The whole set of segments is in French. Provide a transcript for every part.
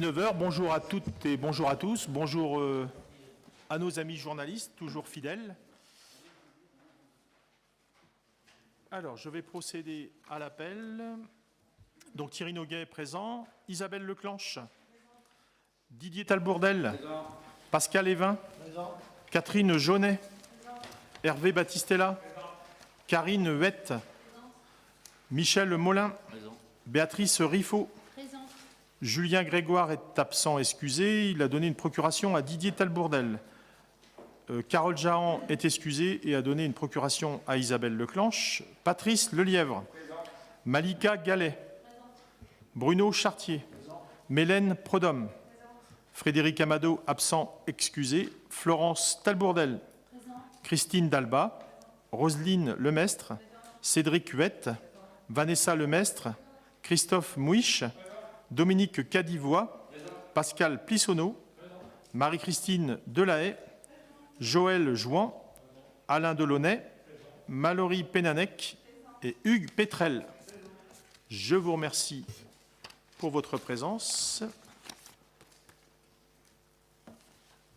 9h, bonjour à toutes et bonjour à tous. Bonjour à nos amis journalistes, toujours fidèles. Alors, je vais procéder à l'appel. Donc Thierry Noguet est présent, Isabelle Leclanche, Didier Talbourdel, présent. Pascal Évin, présent. Catherine Jaunet, présent. Hervé Battistella, présent. Karine Huette, Michel Molin, présent. Béatrice Riffaut, présent. Julien Grégoire est absent, excusé. Il a donné une procuration à Didier Talbourdel. Carole Jahan est excusée et a donné une procuration à Isabelle Leclanche. Patrice Lelièvre, présent. Malika Gallet, Bruno Chartier, présent. Mélène Prodhomme, présent. Frédéric Amado, absent, excusé. Florence Talbourdel, présent. Christine Dalba, Roselyne Lemestre, présent. Cédric Huette, Vanessa Lemestre, Christophe Mouiche, Dominique Cadivois, présent. Pascal Plissonneau, Marie-Christine Delahaye, Joël Jouan, Alain Delaunay, Mallory Pénanec et Hugues Pétrel. Je vous remercie pour votre présence.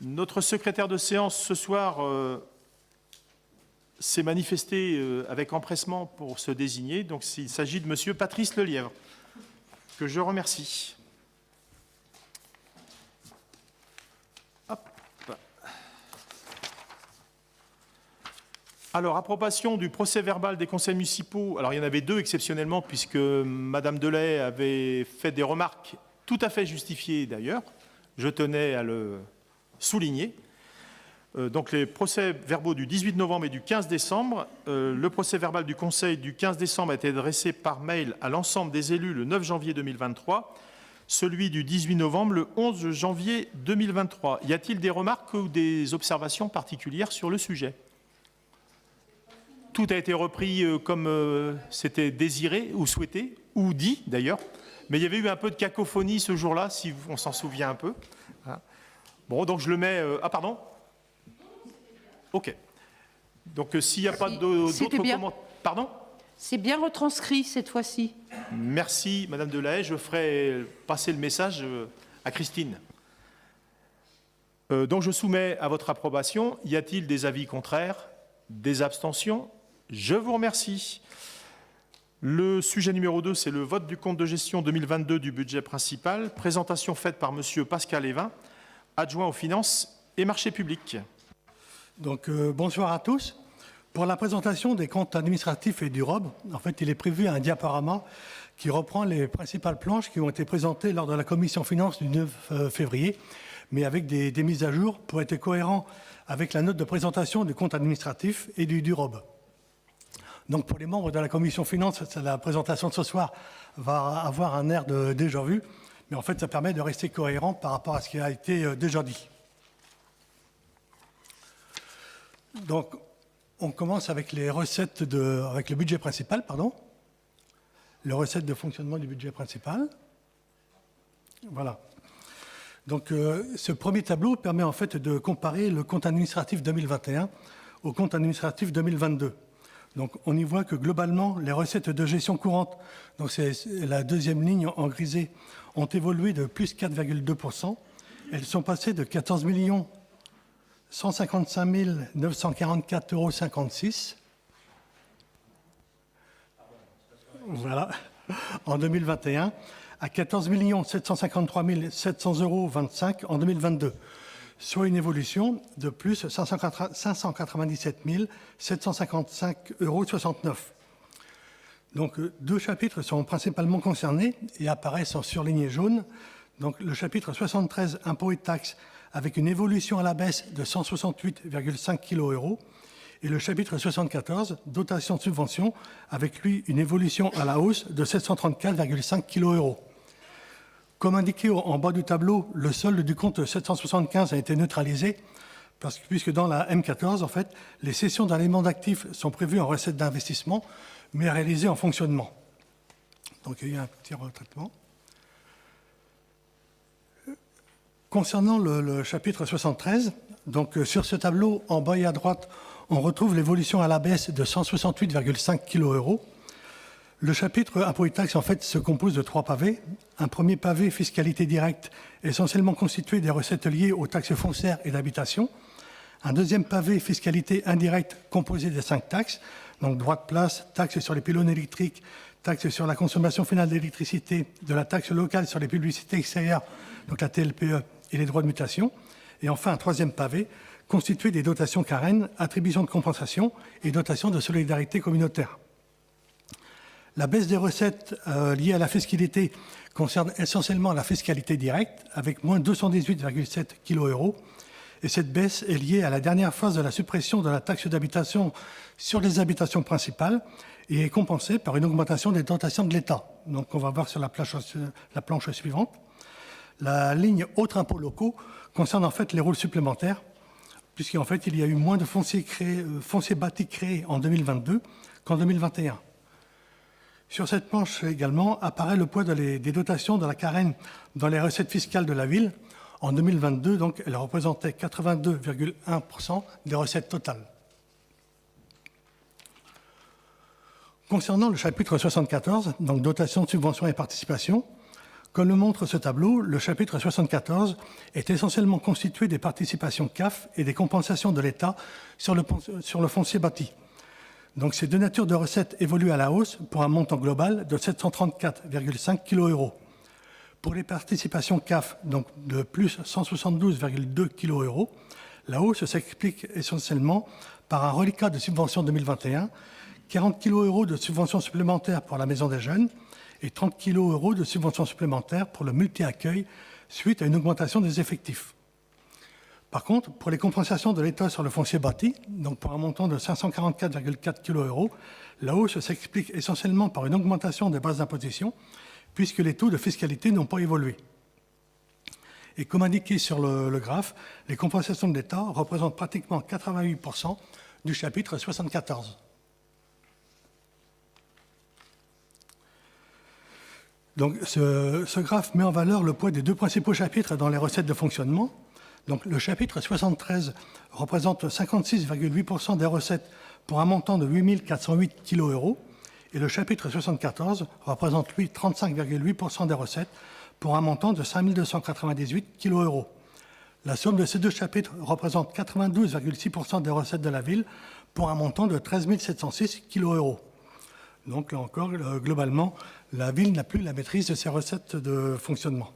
Notre secrétaire de séance ce soir s'est manifesté avec empressement pour se désigner. Donc il s'agit de monsieur Patrice Lelièvre, que je remercie. Hop. Alors, approbation du procès-verbal des conseils municipaux. Alors, il y en avait deux exceptionnellement, puisque Madame Delahaye avait fait des remarques tout à fait justifiées d'ailleurs. Je tenais à le souligner. Donc, les procès-verbaux du 18 novembre et du 15 décembre. Le procès-verbal du conseil du 15 décembre a été adressé par mail à l'ensemble des élus le 9 janvier 2023. Celui du 18 novembre, le 11 janvier 2023. Y a-t-il des remarques ou des observations particulières sur le sujet ? Tout a été repris comme c'était désiré ou souhaité, ou dit d'ailleurs. Mais il y avait eu un peu de cacophonie ce jour-là, si on s'en souvient un peu. Bon, donc je le mets... Ah, pardon ? OK. Donc s'il n'y a pas d'autres commentaires... Pardon ? C'est bien retranscrit cette fois-ci. Merci, Madame Delahaye. Je ferai passer le message à Christine. Donc je soumets à votre approbation. Y a-t-il des avis contraires ? Des abstentions ? Je vous remercie. Le sujet numéro 2, c'est le vote du compte de gestion 2022 du budget principal. Présentation faite par monsieur Pascal Évin, adjoint aux finances et marchés publics. Donc bonsoir à tous. Pour la présentation des comptes administratifs et du ROB, en fait, il est prévu un diaporama qui reprend les principales planches qui ont été présentées lors de la commission finances du 9 février, mais avec des mises à jour pour être cohérent avec la note de présentation du compte administratif et du ROB. Donc pour les membres de la commission finances, la présentation de ce soir va avoir un air de déjà vu, mais en fait ça permet de rester cohérent par rapport à ce qui a été déjà dit. Donc on commence avec les recettes avec le budget principal, pardon. Les recettes de fonctionnement du budget principal. Voilà. Donc ce premier tableau permet en fait de comparer le compte administratif 2021 au compte administratif 2022. Donc on y voit que globalement les recettes de gestion courante, donc c'est la deuxième ligne en grisé, ont évolué de plus 4,2%. Elles sont passées de 14 155 944,56 €. Voilà, en 2021, à 14 753 700,25 € en 2022, soit une évolution de plus 597 755,69 €. Donc deux chapitres sont principalement concernés et apparaissent en surligné jaune. Donc le chapitre 73, impôts et taxes, avec une évolution à la baisse de 168,5 kg et le chapitre 74, dotation de subvention, avec lui une évolution à la hausse de 734,5 kg. Comme indiqué en bas du tableau, le solde du compte 775 a été neutralisé puisque dans la M14, en fait, les cessions d'éléments d'actifs sont prévues en recettes d'investissement, mais réalisées en fonctionnement. Donc il y a un petit retraitement. Concernant le chapitre 73, donc sur ce tableau, en bas et à droite, on retrouve l'évolution à la baisse de 168,5 kg. Le chapitre impôts et taxes, en fait, se compose de 3 pavés. Un premier pavé, fiscalité directe, essentiellement constitué des recettes liées aux taxes foncières et d'habitation. Un deuxième pavé, fiscalité indirecte, composé des 5 taxes, donc droit de place, taxe sur les pylônes électriques, taxe sur la consommation finale d'électricité, de la taxe locale sur les publicités extérieures, donc la TLPE, et les droits de mutation. Et enfin, un troisième pavé, constitué des dotations carènes, attributions de compensation et dotations de solidarité communautaire. La baisse des recettes liées à la fiscalité concerne essentiellement la fiscalité directe, avec moins 218,7 kg. Et cette baisse est liée à la dernière phase de la suppression de la taxe d'habitation sur les habitations principales et est compensée par une augmentation des dotations de l'État. Donc on va voir sur la planche suivante. La ligne autres impôts locaux concerne en fait les rôles supplémentaires, puisqu'en fait il y a eu moins de fonciers bâtis créés en 2022 qu'en 2021. Sur cette planche également apparaît le poids des dotations de la carène dans les recettes fiscales de la ville. En 2022, donc, elle représentait 82,1% des recettes totales. Concernant le chapitre 74, donc dotation, subventions et participation, comme le montre ce tableau, le chapitre 74 est essentiellement constitué des participations CAF et des compensations de l'État sur le foncier bâti. Donc ces deux natures de recettes évoluent à la hausse pour un montant global de 734,5 kg. Pour les participations CAF, donc de plus 172,2 kg, la hausse s'explique essentiellement par un reliquat de subventions 2021, 40 kg de subventions supplémentaires pour la Maison des Jeunes et 30 kg de subventions supplémentaires pour le multi-accueil suite à une augmentation des effectifs. Par contre, pour les compensations de l'État sur le foncier bâti, donc pour un montant de 544,4 kg, la hausse s'explique essentiellement par une augmentation des bases d'imposition, puisque les taux de fiscalité n'ont pas évolué. Et comme indiqué sur le graphe, les compensations de l'État représentent pratiquement 88% du chapitre 74. Donc, ce graphe met en valeur le poids des deux principaux chapitres dans les recettes de fonctionnement. Donc, le chapitre 73 représente 56,8% des recettes pour un montant de 8 408 kg et le chapitre 74 représente, lui, 35,8% des recettes pour un montant de 5 298 kg. La somme de ces deux chapitres représente 92,6% des recettes de la ville pour un montant de 13 706 kg. Donc, là encore, globalement, la ville n'a plus la maîtrise de ses recettes de fonctionnement.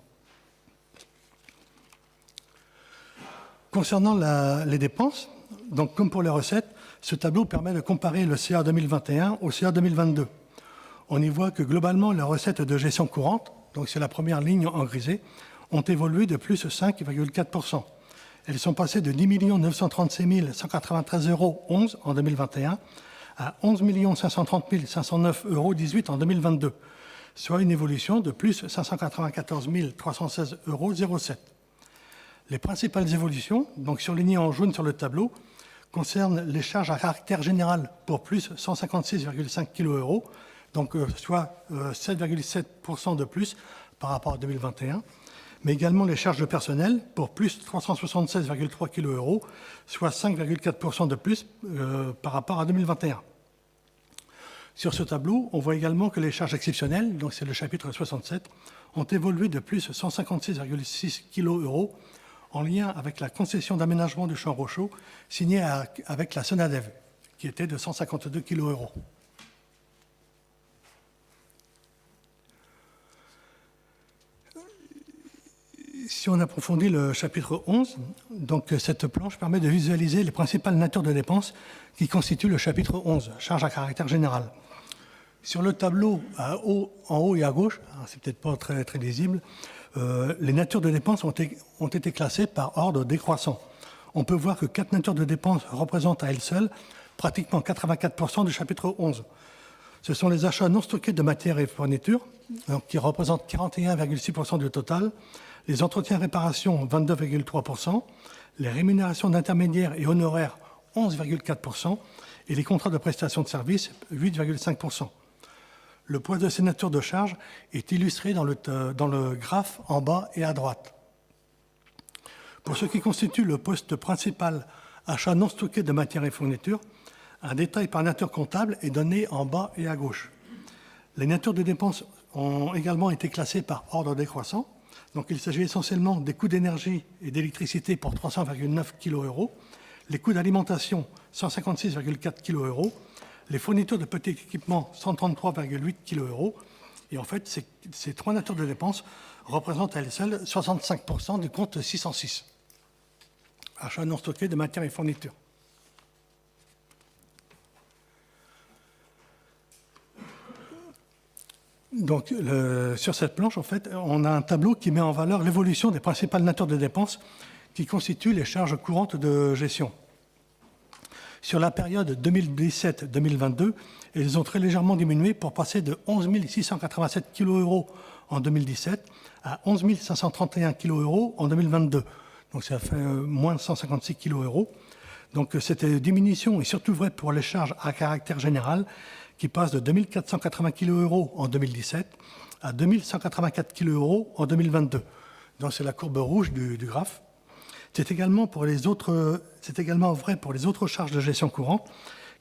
Concernant les dépenses, donc comme pour les recettes, ce tableau permet de comparer le CA 2021 au CA 2022. On y voit que globalement, les recettes de gestion courante, donc c'est la première ligne en grisé, ont évolué de plus 5,4%. Elles sont passées de 10 936 193,11 € en 2021 à 11 530 509,18 € en 2022, soit une évolution de plus 594 316,07 €. Les principales évolutions, donc surlignées en jaune sur le tableau, concernent les charges à caractère général pour plus 156,5 kg, donc soit 7,7% de plus par rapport à 2021, mais également les charges de personnel pour plus 376,3 kg, soit 5,4% de plus par rapport à 2021. Sur ce tableau, on voit également que les charges exceptionnelles, donc c'est le chapitre 67, ont évolué de plus 156,6 kg en lien avec la concession d'aménagement du champ Rochaud signée avec la Sonadev, qui était de 152 kg. Si on approfondit le chapitre 11, donc cette planche permet de visualiser les principales natures de dépenses qui constituent le chapitre 11, charges à caractère général. Sur le tableau en haut et à gauche, c'est peut-être pas très, très lisible, les natures de dépenses ont été classées par ordre décroissant. On peut voir que 4 natures de dépenses représentent à elles seules pratiquement 84% du chapitre 11. Ce sont les achats non stockés de matières et fournitures, donc, qui représentent 41,6% du total, les entretiens et réparations, 22,3%, les rémunérations d'intermédiaires et honoraires, 11,4%, et les contrats de prestation de services, 8,5%. Le poids de ces natures de charges est illustré dans le graphe en bas et à droite. Pour ce qui constitue le poste principal achat non stocké de matières et fournitures, un détail par nature comptable est donné en bas et à gauche. Les natures de dépenses ont également été classées par ordre décroissant. Donc, il s'agit essentiellement des coûts d'énergie et d'électricité pour 300,9 kg, les coûts d'alimentation 156,4 kg, les fournitures de petits équipements 133,8 kg. Et en fait, ces trois natures de dépenses représentent à elles seules 65% du compte 606. Achat non stocké de matières et fournitures. Donc, sur cette planche, en fait, on a un tableau qui met en valeur l'évolution des principales natures de dépenses qui constituent les charges courantes de gestion. Sur la période 2017-2022, elles ont très légèrement diminué pour passer de 11 687 kg en 2017 à 11 531 kg en 2022. Donc, ça fait moins 156 kg. Donc, cette diminution est surtout vraie pour les charges à caractère général qui passent de 2 480 kg en 2017 à 2 184 kg en 2022. Donc, c'est la courbe rouge du graphe. C'est également vrai pour les autres charges de gestion courante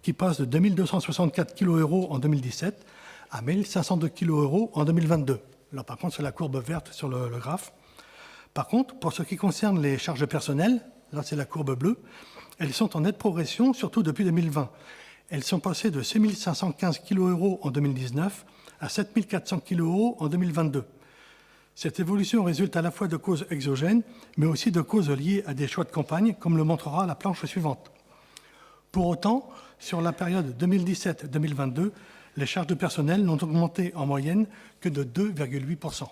qui passent de 2 264 kg en 2017 à 1 502 kg en 2022. Là, par contre, c'est la courbe verte sur le graphe. Par contre, pour ce qui concerne les charges personnelles, là, c'est la courbe bleue, elles sont en nette progression, surtout depuis 2020. Elles sont passées de 6 515 kg en 2019 à 7 400 kg en 2022. Cette évolution résulte à la fois de causes exogènes, mais aussi de causes liées à des choix de campagne, comme le montrera la planche suivante. Pour autant, sur la période 2017-2022, les charges de personnel n'ont augmenté en moyenne que de 2,8%.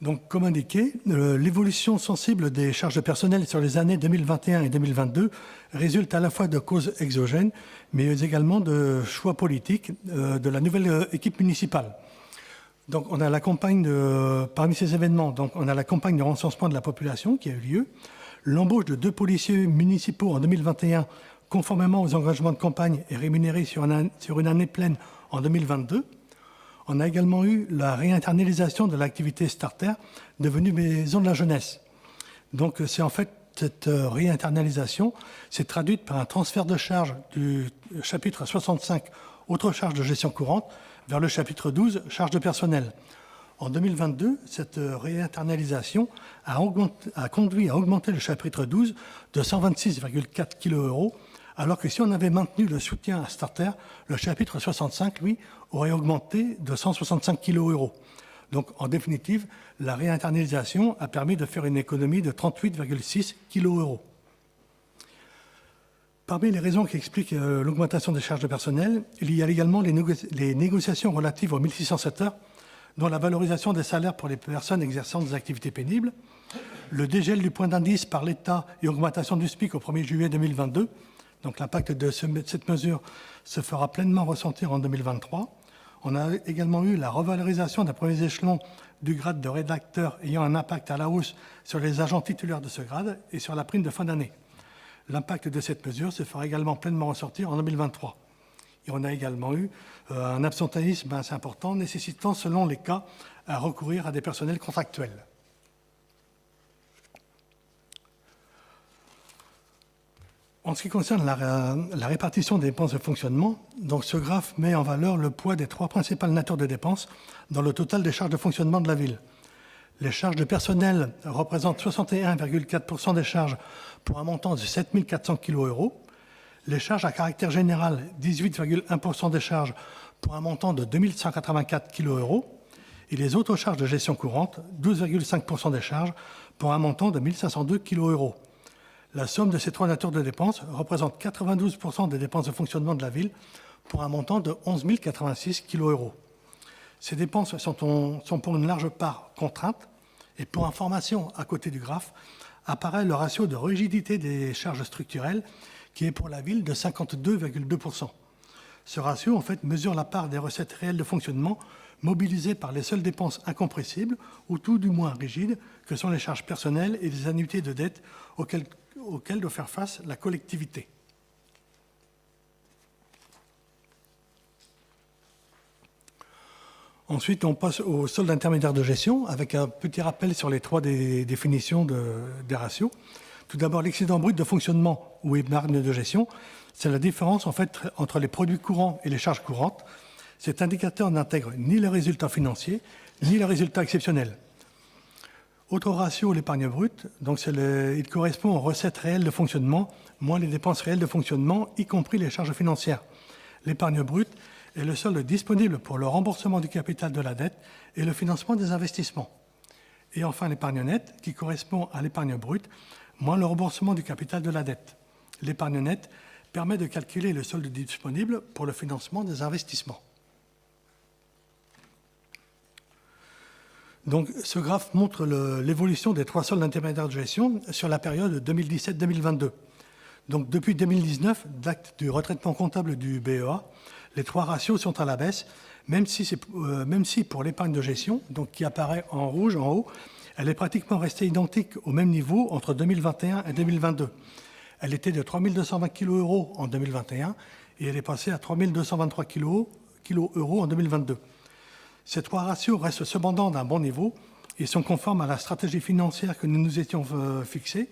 Donc, comme indiqué, l'évolution sensible des charges de personnel sur les années 2021 et 2022 résulte à la fois de causes exogènes, mais également de choix politiques de la nouvelle équipe municipale. Donc, on a la campagne parmi ces événements, donc on a la campagne de recensement de la population qui a eu lieu, l'embauche de 2 policiers municipaux en 2021, conformément aux engagements de campagne et rémunérés sur une année pleine en 2022. On a également eu la réinternalisation de l'activité Starter, devenue Maison de la Jeunesse. Donc, c'est en fait cette réinternalisation s'est traduite par un transfert de charges du chapitre 65, autres charges de gestion courante, vers le chapitre 12, charges de personnel. En 2022, cette réinternalisation a conduit à augmenter le chapitre 12 de 126,4 kg, alors que si on avait maintenu le soutien à Starter, le chapitre 65, lui, aurait augmenté de 165 kg. Donc, en définitive, la réinternalisation a permis de faire une économie de 38,6 kg. Parmi les raisons qui expliquent l'augmentation des charges de personnel, il y a également les négociations relatives aux 1607 heures, dont la valorisation des salaires pour les personnes exerçant des activités pénibles, le dégel du point d'indice par l'État et augmentation du SPIC au 1er juillet 2022. Donc l'impact de cette mesure se fera pleinement ressentir en 2023. On a également eu la revalorisation des premiers échelons du grade de rédacteur ayant un impact à la hausse sur les agents titulaires de ce grade et sur la prime de fin d'année. L'impact de cette mesure se fera également pleinement ressortir en 2023. Et on a également eu un absentéisme assez important nécessitant, selon les cas, à recourir à des personnels contractuels. En ce qui concerne la répartition des dépenses de fonctionnement, donc ce graphe met en valeur le poids des 3 principales natures de dépenses dans le total des charges de fonctionnement de la ville. Les charges de personnel représentent 61,4% des charges pour un montant de 7 400 kg. Les charges à caractère général, 18,1% des charges pour un montant de 2 184 kg. Et les autres charges de gestion courante, 12,5% des charges pour un montant de 1 502 kg. La somme de ces 3 natures de dépenses représente 92% des dépenses de fonctionnement de la ville pour un montant de 11 086 kg. Ces dépenses sont pour une large part contraintes et pour information, à côté du graphe, apparaît le ratio de rigidité des charges structurelles qui est pour la ville de 52,2%. Ce ratio, en fait, mesure la part des recettes réelles de fonctionnement mobilisées par les seules dépenses incompressibles ou tout du moins rigides que sont les charges personnelles et les annuités de dette auxquelles doit faire face la collectivité. Ensuite, on passe au solde intermédiaire de gestion avec un petit rappel sur les 3 définitions des ratios. Tout d'abord, l'excédent brut de fonctionnement ou épargne de gestion, c'est la différence en fait entre les produits courants et les charges courantes. Cet indicateur n'intègre ni les résultats financiers, ni les résultats exceptionnels. Autre ratio, l'épargne brute, donc il correspond aux recettes réelles de fonctionnement, moins les dépenses réelles de fonctionnement, y compris les charges financières. L'épargne brute est le solde disponible pour le remboursement du capital de la dette et le financement des investissements. Et enfin, l'épargne nette, qui correspond à l'épargne brute, moins le remboursement du capital de la dette. L'épargne nette permet de calculer le solde disponible pour le financement des investissements. Donc, ce graphe montre l'évolution des trois soldes intermédiaires de gestion sur la période 2017-2022. Donc, depuis 2019, date du retraitement comptable du BEA, les trois ratios sont à la baisse, même si pour l'épargne de gestion, donc qui apparaît en rouge en haut, elle est pratiquement restée identique au même niveau entre 2021 et 2022. Elle était de 3 220 kg en 2021 et elle est passée à 3 223 kg en 2022. Ces trois ratios restent cependant d'un bon niveau et sont conformes à la stratégie financière que nous nous étions fixée.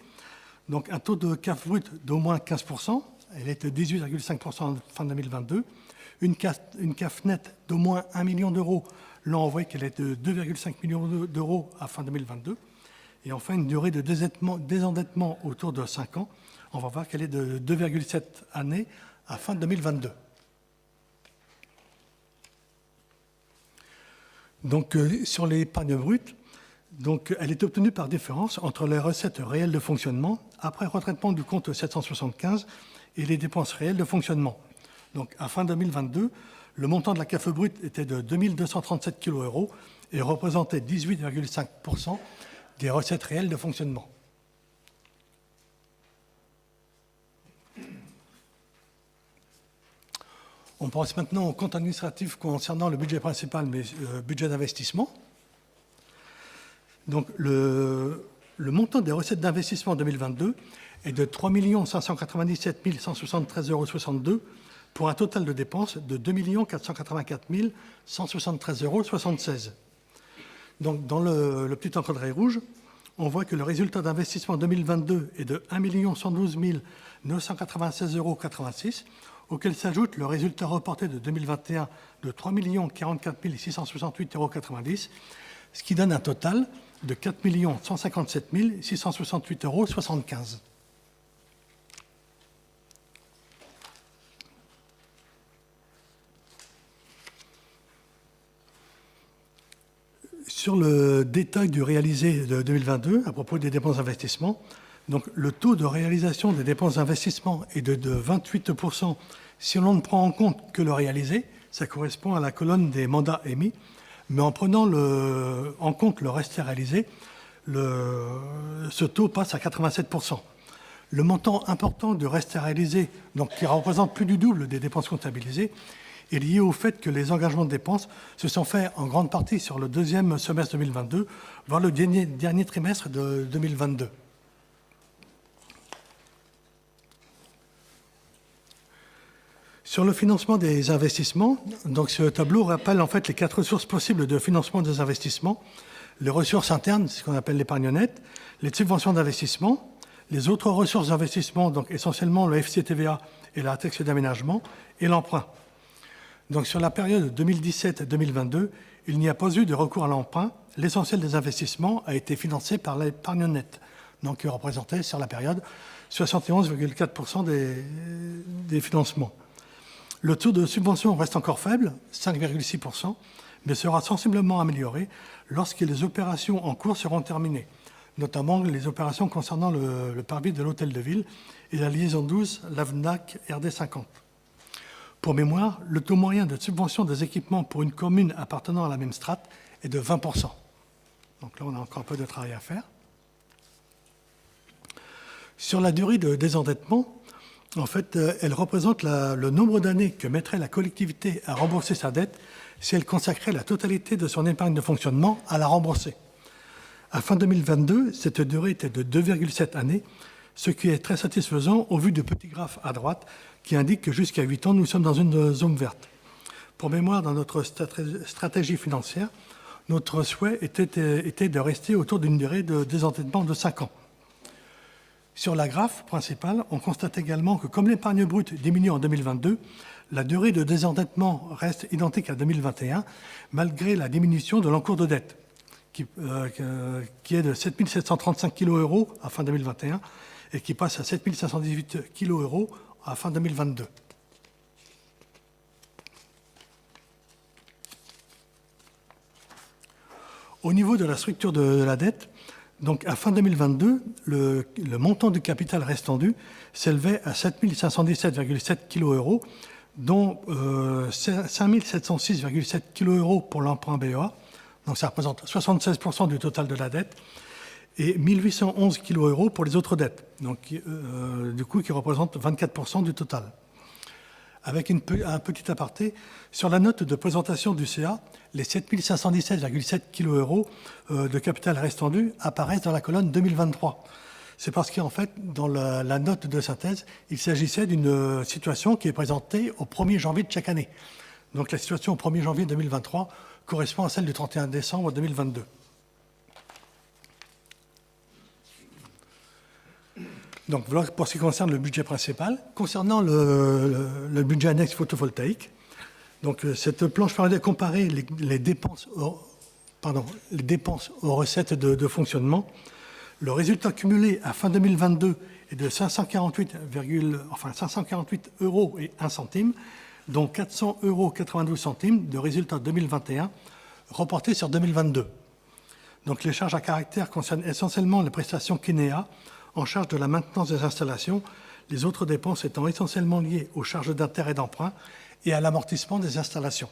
Donc un taux de CAF brut d'au moins 15%, elle est de 18,5% en fin 2022. Une CAF nette d'au moins 1 million d'euros, là on voit qu'elle est de 2,5 millions d'euros à fin 2022. Et enfin une durée de désendettement autour de 5 ans, on va voir qu'elle est de 2,7 années à fin 2022. Donc, sur l'épargne brute, donc, elle est obtenue par différence entre les recettes réelles de fonctionnement après retraitement du compte 775 et les dépenses réelles de fonctionnement. Donc, à fin 2022, le montant de la CAF brute était de 2 237 kg et représentait 18,5% des recettes réelles de fonctionnement. On passe maintenant au compte administratif concernant le budget principal, mais budget d'investissement. Donc, le montant des recettes d'investissement en 2022 est de 3 597 173,62 € pour un total de dépenses de 2 484 173,76 €. Donc, dans le petit encadré rouge, on voit que le résultat d'investissement en 2022 est de 1 112 996,86 €, auquel s'ajoute le résultat reporté de 2021 de 3 044 668,90 €, ce qui donne un total de 4 157 668,75 €. Sur le détail du réalisé de 2022, à propos des dépenses d'investissement, donc le taux de réalisation des dépenses d'investissement est de 28% si l'on ne prend en compte que le réalisé, ça correspond à la colonne des mandats émis, mais en prenant en compte le reste réalisé, ce taux passe à 87%. Le montant important du reste réalisé, donc qui représente plus du double des dépenses comptabilisées, est lié au fait que les engagements de dépenses se sont faits en grande partie sur le deuxième semestre 2022, voire le dernier trimestre de 2022. Sur le financement des investissements, donc ce tableau rappelle en fait les 4 ressources possibles de financement des investissements. Les ressources internes, c'est ce qu'on appelle l'épargne nette, les subventions d'investissement, les autres ressources d'investissement, donc essentiellement le FCTVA et la taxe d'aménagement, et l'emprunt. Donc sur la période 2017-2022, il n'y a pas eu de recours à l'emprunt. L'essentiel des investissements a été financé par l'épargne nette, donc qui représentait sur la période 71,4% des financements. Le taux de subvention reste encore faible, 5,6%, mais sera sensiblement amélioré lorsque les opérations en cours seront terminées, notamment les opérations concernant le parvis de l'Hôtel de Ville et la liaison 12 Lavenac RD50. Pour mémoire, le taux moyen de subvention des équipements pour une commune appartenant à la même strate est de 20%. Donc là, on a encore un peu de travail à faire. Sur la durée de désendettement, en fait, elle représente le nombre d'années que mettrait la collectivité à rembourser sa dette si elle consacrait la totalité de son épargne de fonctionnement à la rembourser. À fin 2022, cette durée était de 2,7 années, ce qui est très satisfaisant au vu du petit graphe à droite qui indique que jusqu'à 8 ans, nous sommes dans une zone verte. Pour mémoire, dans notre stratégie financière, notre souhait était de rester autour d'une durée de désendettement de 5 ans. Sur la graphe principale, on constate également que comme l'épargne brute diminue en 2022, la durée de désendettement reste identique à 2021, malgré la diminution de l'encours de dette, qui est de 7 735 kg à fin 2021 et qui passe à 7 518 kg à fin 2022. Au niveau de la structure de la dette, donc à fin 2022, le montant du capital restant dû s'élevait à 7 517,7 kg, dont 5 706,7 kg pour l'emprunt BEA, donc ça représente 76% du total de la dette, et 1 811 kg pour les autres dettes, donc du coup qui représente 24% du total. Avec un petit aparté, sur la note de présentation du CA, les 7 517,7 kg de capital restant dû apparaissent dans la colonne 2023. C'est parce qu'en fait, dans la note de synthèse, il s'agissait d'une situation qui est présentée au 1er janvier de chaque année. Donc la situation au 1er janvier 2023 correspond à celle du 31 décembre 2022. Donc voilà pour ce qui concerne le budget principal. Concernant le budget annexe photovoltaïque, donc cette planche permet de comparer les dépenses aux recettes de fonctionnement. Le résultat cumulé à fin 2022 est de 548 euros et 1 centime, dont 400 euros 92 centimes de résultat 2021 reporté sur 2022. Donc les charges à caractère concernent essentiellement les prestations Kinea en charge de la maintenance des installations, les autres dépenses étant essentiellement liées aux charges d'intérêt d'emprunt et à l'amortissement des installations.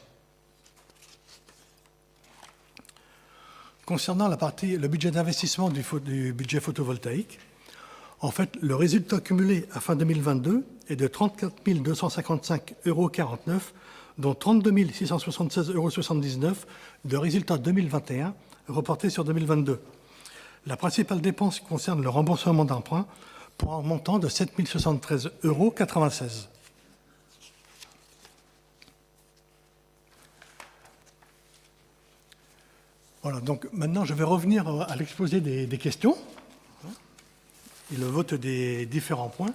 Concernant le budget d'investissement du budget photovoltaïque, en fait, le résultat cumulé à fin 2022 est de 34 255,49 euros, dont 32 676,79 euros de résultat 2021 reporté sur 2022. La principale dépense concerne le remboursement d'emprunt pour un montant de 7 073,96 euros. Voilà, donc maintenant je vais revenir à l'exposé des questions et le vote des différents points.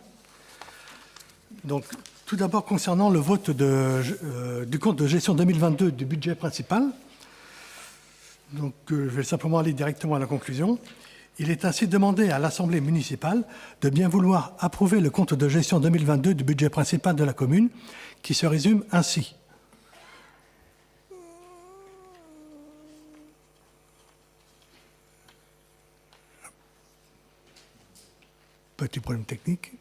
Donc tout d'abord concernant le vote du compte de gestion 2022 du budget principal. Donc je vais simplement aller directement à la conclusion. Il est ainsi demandé à l'Assemblée municipale de bien vouloir approuver le compte de gestion 2022 du budget principal de la commune, qui se résume ainsi. Petit problème technique.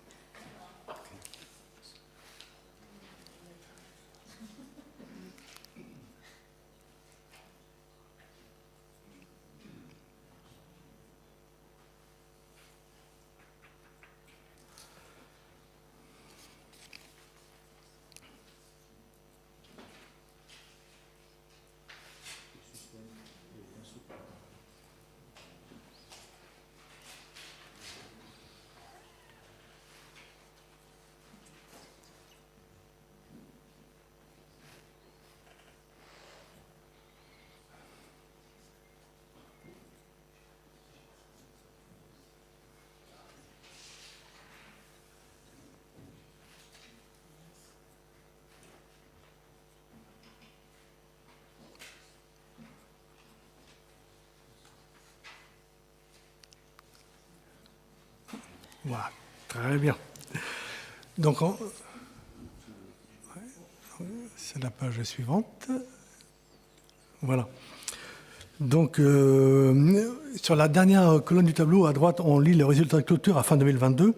Voilà, très bien. Donc, c'est la page suivante. Voilà. Donc, sur la dernière colonne du tableau, à droite, on lit le résultat de clôture à fin 2022.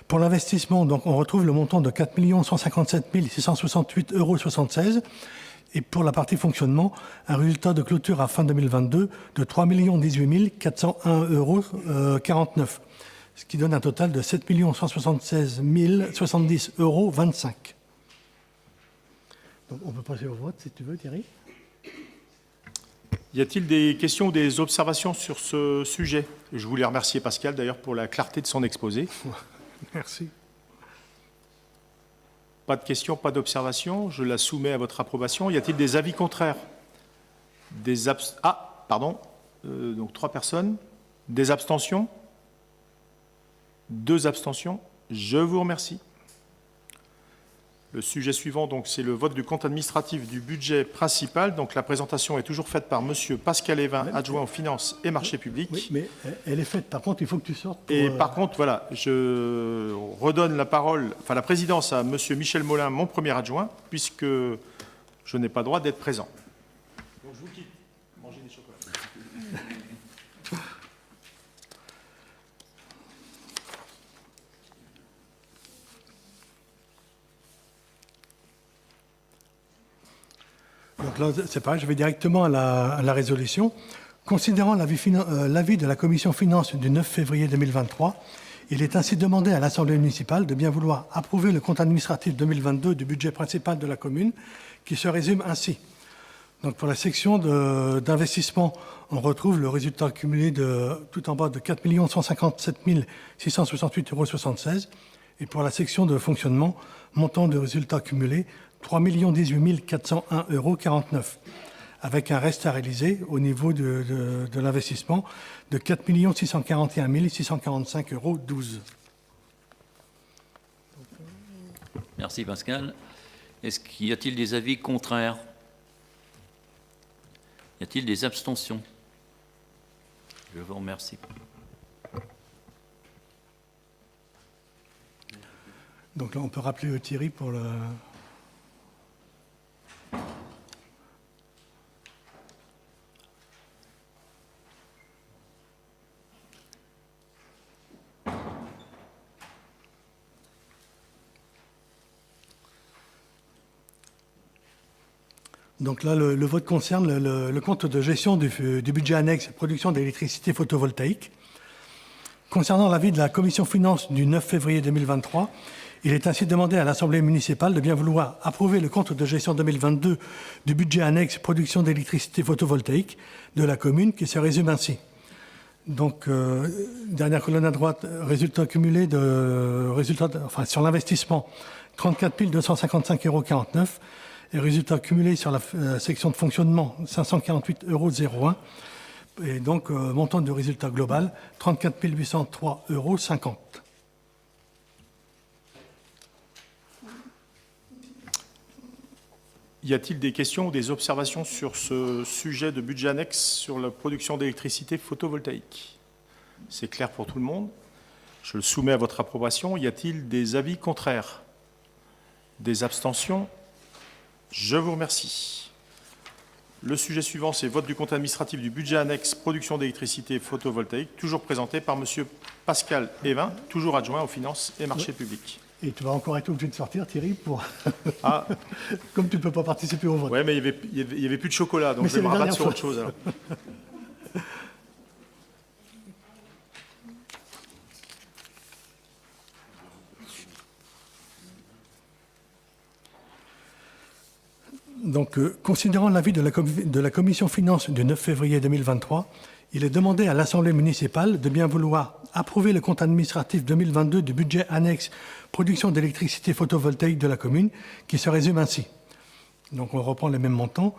Pour l'investissement, donc, on retrouve le montant de 4 157 668,76 euros. Et pour la partie fonctionnement, un résultat de clôture à fin 2022 de 3 018 401,49 euros. Ce qui donne un total de 7 176 070,25 euros. Donc on peut passer au vote si tu veux, Thierry. Y a-t-il des questions ou des observations sur ce sujet? Je voulais remercier Pascal d'ailleurs pour la clarté de son exposé. Merci. Pas de questions, pas d'observations. Je la soumets à votre approbation. Y a-t-il des avis contraires? Donc 3 personnes. Des abstentions? 2 abstentions. Je vous remercie. Le sujet suivant, donc, c'est le vote du compte administratif du budget principal. Donc, la présentation est toujours faite par Monsieur Pascal Évin, adjoint aux finances et marchés publics. Oui, mais elle est faite. Par contre, il faut que tu sortes. Et par contre, voilà, je redonne la parole, enfin la présidence à Monsieur Michel Molin, mon premier adjoint, puisque je n'ai pas droit d'être présent. Donc, je vous quitte. Mangez des chocolats. Donc là, c'est pareil, je vais directement à la résolution. Considérant l'avis de la Commission Finances du 9 février 2023, il est ainsi demandé à l'Assemblée municipale de bien vouloir approuver le compte administratif 2022 du budget principal de la commune, qui se résume ainsi. Donc pour la section d'investissement, on retrouve le résultat cumulé tout en bas de 4 157 668,76 €. Et pour la section de fonctionnement, montant de résultat cumulé 3 18 401,49 €, avec un reste à réaliser au niveau de l'investissement de 4 641 645,12 €. Merci Pascal. Y a-t-il des avis contraires? Y a-t-il des abstentions? Je vous remercie. Donc là, on peut rappeler Thierry pour le... Donc là, le vote concerne le compte de gestion du budget annexe production d'électricité photovoltaïque. Concernant l'avis de la Commission Finances du 9 février 2023, il est ainsi demandé à l'Assemblée municipale de bien vouloir approuver le compte de gestion 2022 du budget annexe production d'électricité photovoltaïque de la commune, qui se résume ainsi. Donc, dernière colonne à droite, résultat cumulé sur l'investissement, 34 255,49 € et résultat cumulé sur la section de fonctionnement, 548,01 €. Et donc, montant de résultat global, 34 803,50 €. Y a-t-il des questions ou des observations sur ce sujet de budget annexe sur la production d'électricité photovoltaïque? C'est clair pour tout le monde. Je le soumets à votre approbation. Y a-t-il des avis contraires? Des abstentions? Je vous remercie. Le sujet suivant, c'est vote du compte administratif du budget annexe production d'électricité photovoltaïque, toujours présenté par Monsieur Pascal Évin, toujours adjoint aux finances et marchés publics. Et tu vas encore être obligé de sortir, Thierry, pour... Ah. Comme tu ne peux pas participer au vote. Oui, mais il n'y avait plus de chocolat, donc je vais me rabattre sur autre chose. Alors. Donc, considérant l'avis de la Commission Finances du 9 février 2023, il est demandé à l'Assemblée municipale de bien vouloir approuver le compte administratif 2022 du budget annexe production d'électricité photovoltaïque de la commune, qui se résume ainsi. Donc, on reprend les mêmes montants.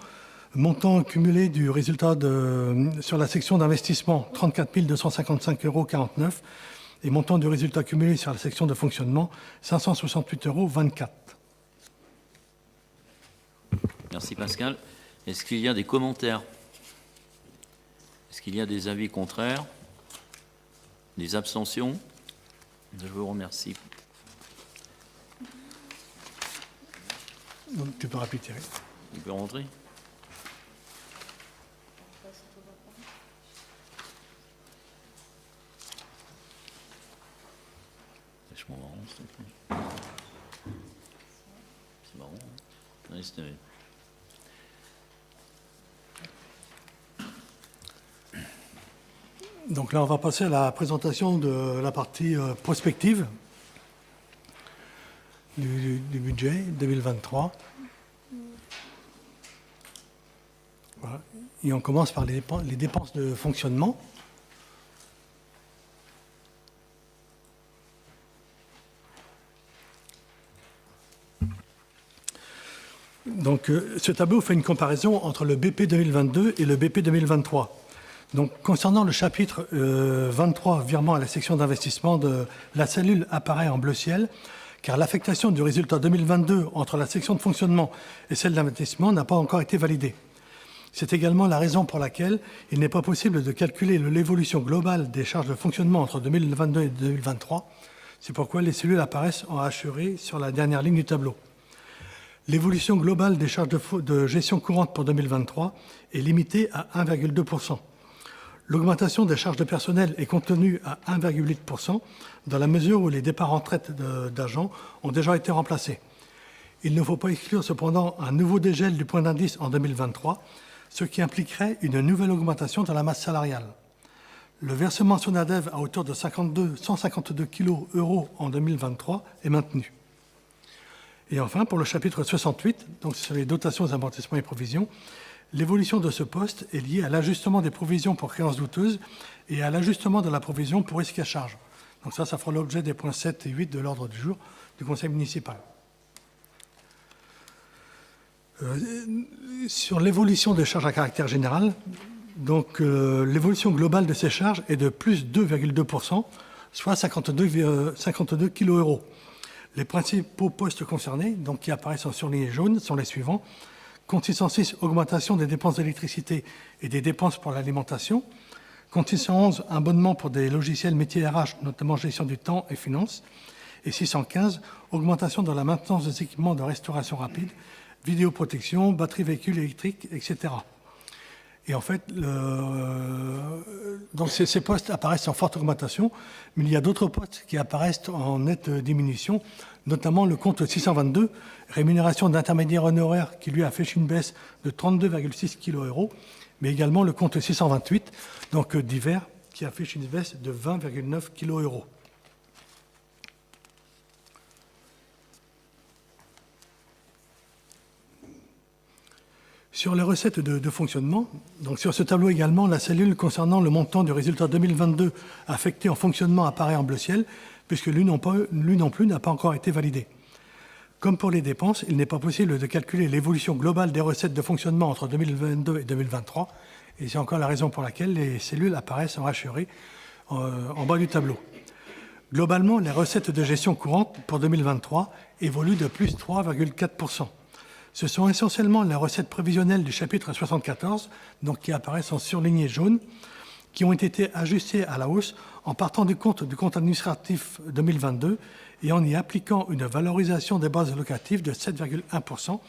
Montant cumulé du résultat sur la section d'investissement, 34 255,49 € et montant du résultat cumulé sur la section de fonctionnement, 568,24 €. Merci Pascal. Est-ce qu'il y a des commentaires? Est-ce qu'il y a des avis contraires? Des abstentions? Je vous remercie. Donc, tu peux rappeler, Thierry. Tu peux rentrer? C'est vachement marrant, s'il te plaît. C'est marrant. Hein? Ouais, c'était... Donc là, on va passer à la présentation de la partie prospective du budget 2023. Voilà. Et on commence par les dépenses de fonctionnement. Donc, ce tableau fait une comparaison entre le BP 2022 et le BP 2023. Donc, concernant le chapitre 23, virement à la section d'investissement, la cellule apparaît en bleu ciel, car l'affectation du résultat 2022 entre la section de fonctionnement et celle d'investissement n'a pas encore été validée. C'est également la raison pour laquelle il n'est pas possible de calculer l'évolution globale des charges de fonctionnement entre 2022 et 2023. C'est pourquoi les cellules apparaissent en hachuré sur la dernière ligne du tableau. L'évolution globale des charges de gestion courante pour 2023 est limitée à 1,2%. L'augmentation des charges de personnel est contenue à 1,8% dans la mesure où les départs en retraite d'agents ont déjà été remplacés. Il ne faut pas exclure cependant un nouveau dégel du point d'indice en 2023, ce qui impliquerait une nouvelle augmentation de la masse salariale. Le versement SONADEV à hauteur de 152 kg en 2023 est maintenu. Et enfin, pour le chapitre 68, donc sur les dotations, amortissements et provisions, l'évolution de ce poste est liée à l'ajustement des provisions pour créances douteuses et à l'ajustement de la provision pour risque à charge. Donc ça fera l'objet des points 7 et 8 de l'ordre du jour du Conseil municipal. Sur l'évolution des charges à caractère général, donc l'évolution globale de ces charges est de plus 2,2%, soit 52 kg. Les principaux postes concernés, donc qui apparaissent en surligné jaune, sont les suivants. Compte 606, augmentation des dépenses d'électricité et des dépenses pour l'alimentation. Compte 611, abonnement pour des logiciels métiers RH, notamment gestion du temps et finances. Et 615, augmentation dans la maintenance des équipements de restauration rapide, vidéoprotection, batterie véhicule électrique, etc. Et en fait, donc ces postes apparaissent en forte augmentation, mais il y a d'autres postes qui apparaissent en nette diminution, notamment le compte 622, rémunération d'intermédiaires honoraires, qui lui affiche une baisse de 32,6 kg, mais également le compte 628, donc divers, qui affiche une baisse de 20,9 kg. Sur les recettes de fonctionnement, donc sur ce tableau également, la cellule concernant le montant du résultat 2022 affecté en fonctionnement apparaît en bleu ciel, puisque lui non plus n'a pas encore été validé. Comme pour les dépenses, il n'est pas possible de calculer l'évolution globale des recettes de fonctionnement entre 2022 et 2023, et c'est encore la raison pour laquelle les cellules apparaissent en hachuré en bas du tableau. Globalement, les recettes de gestion courante pour 2023 évoluent de plus 3,4%. Ce sont essentiellement les recettes prévisionnelles du chapitre 74, donc qui apparaissent en surligné jaune, qui ont été ajustées à la hausse en partant du compte administratif 2022 et en y appliquant une valorisation des bases locatives de 7,1%,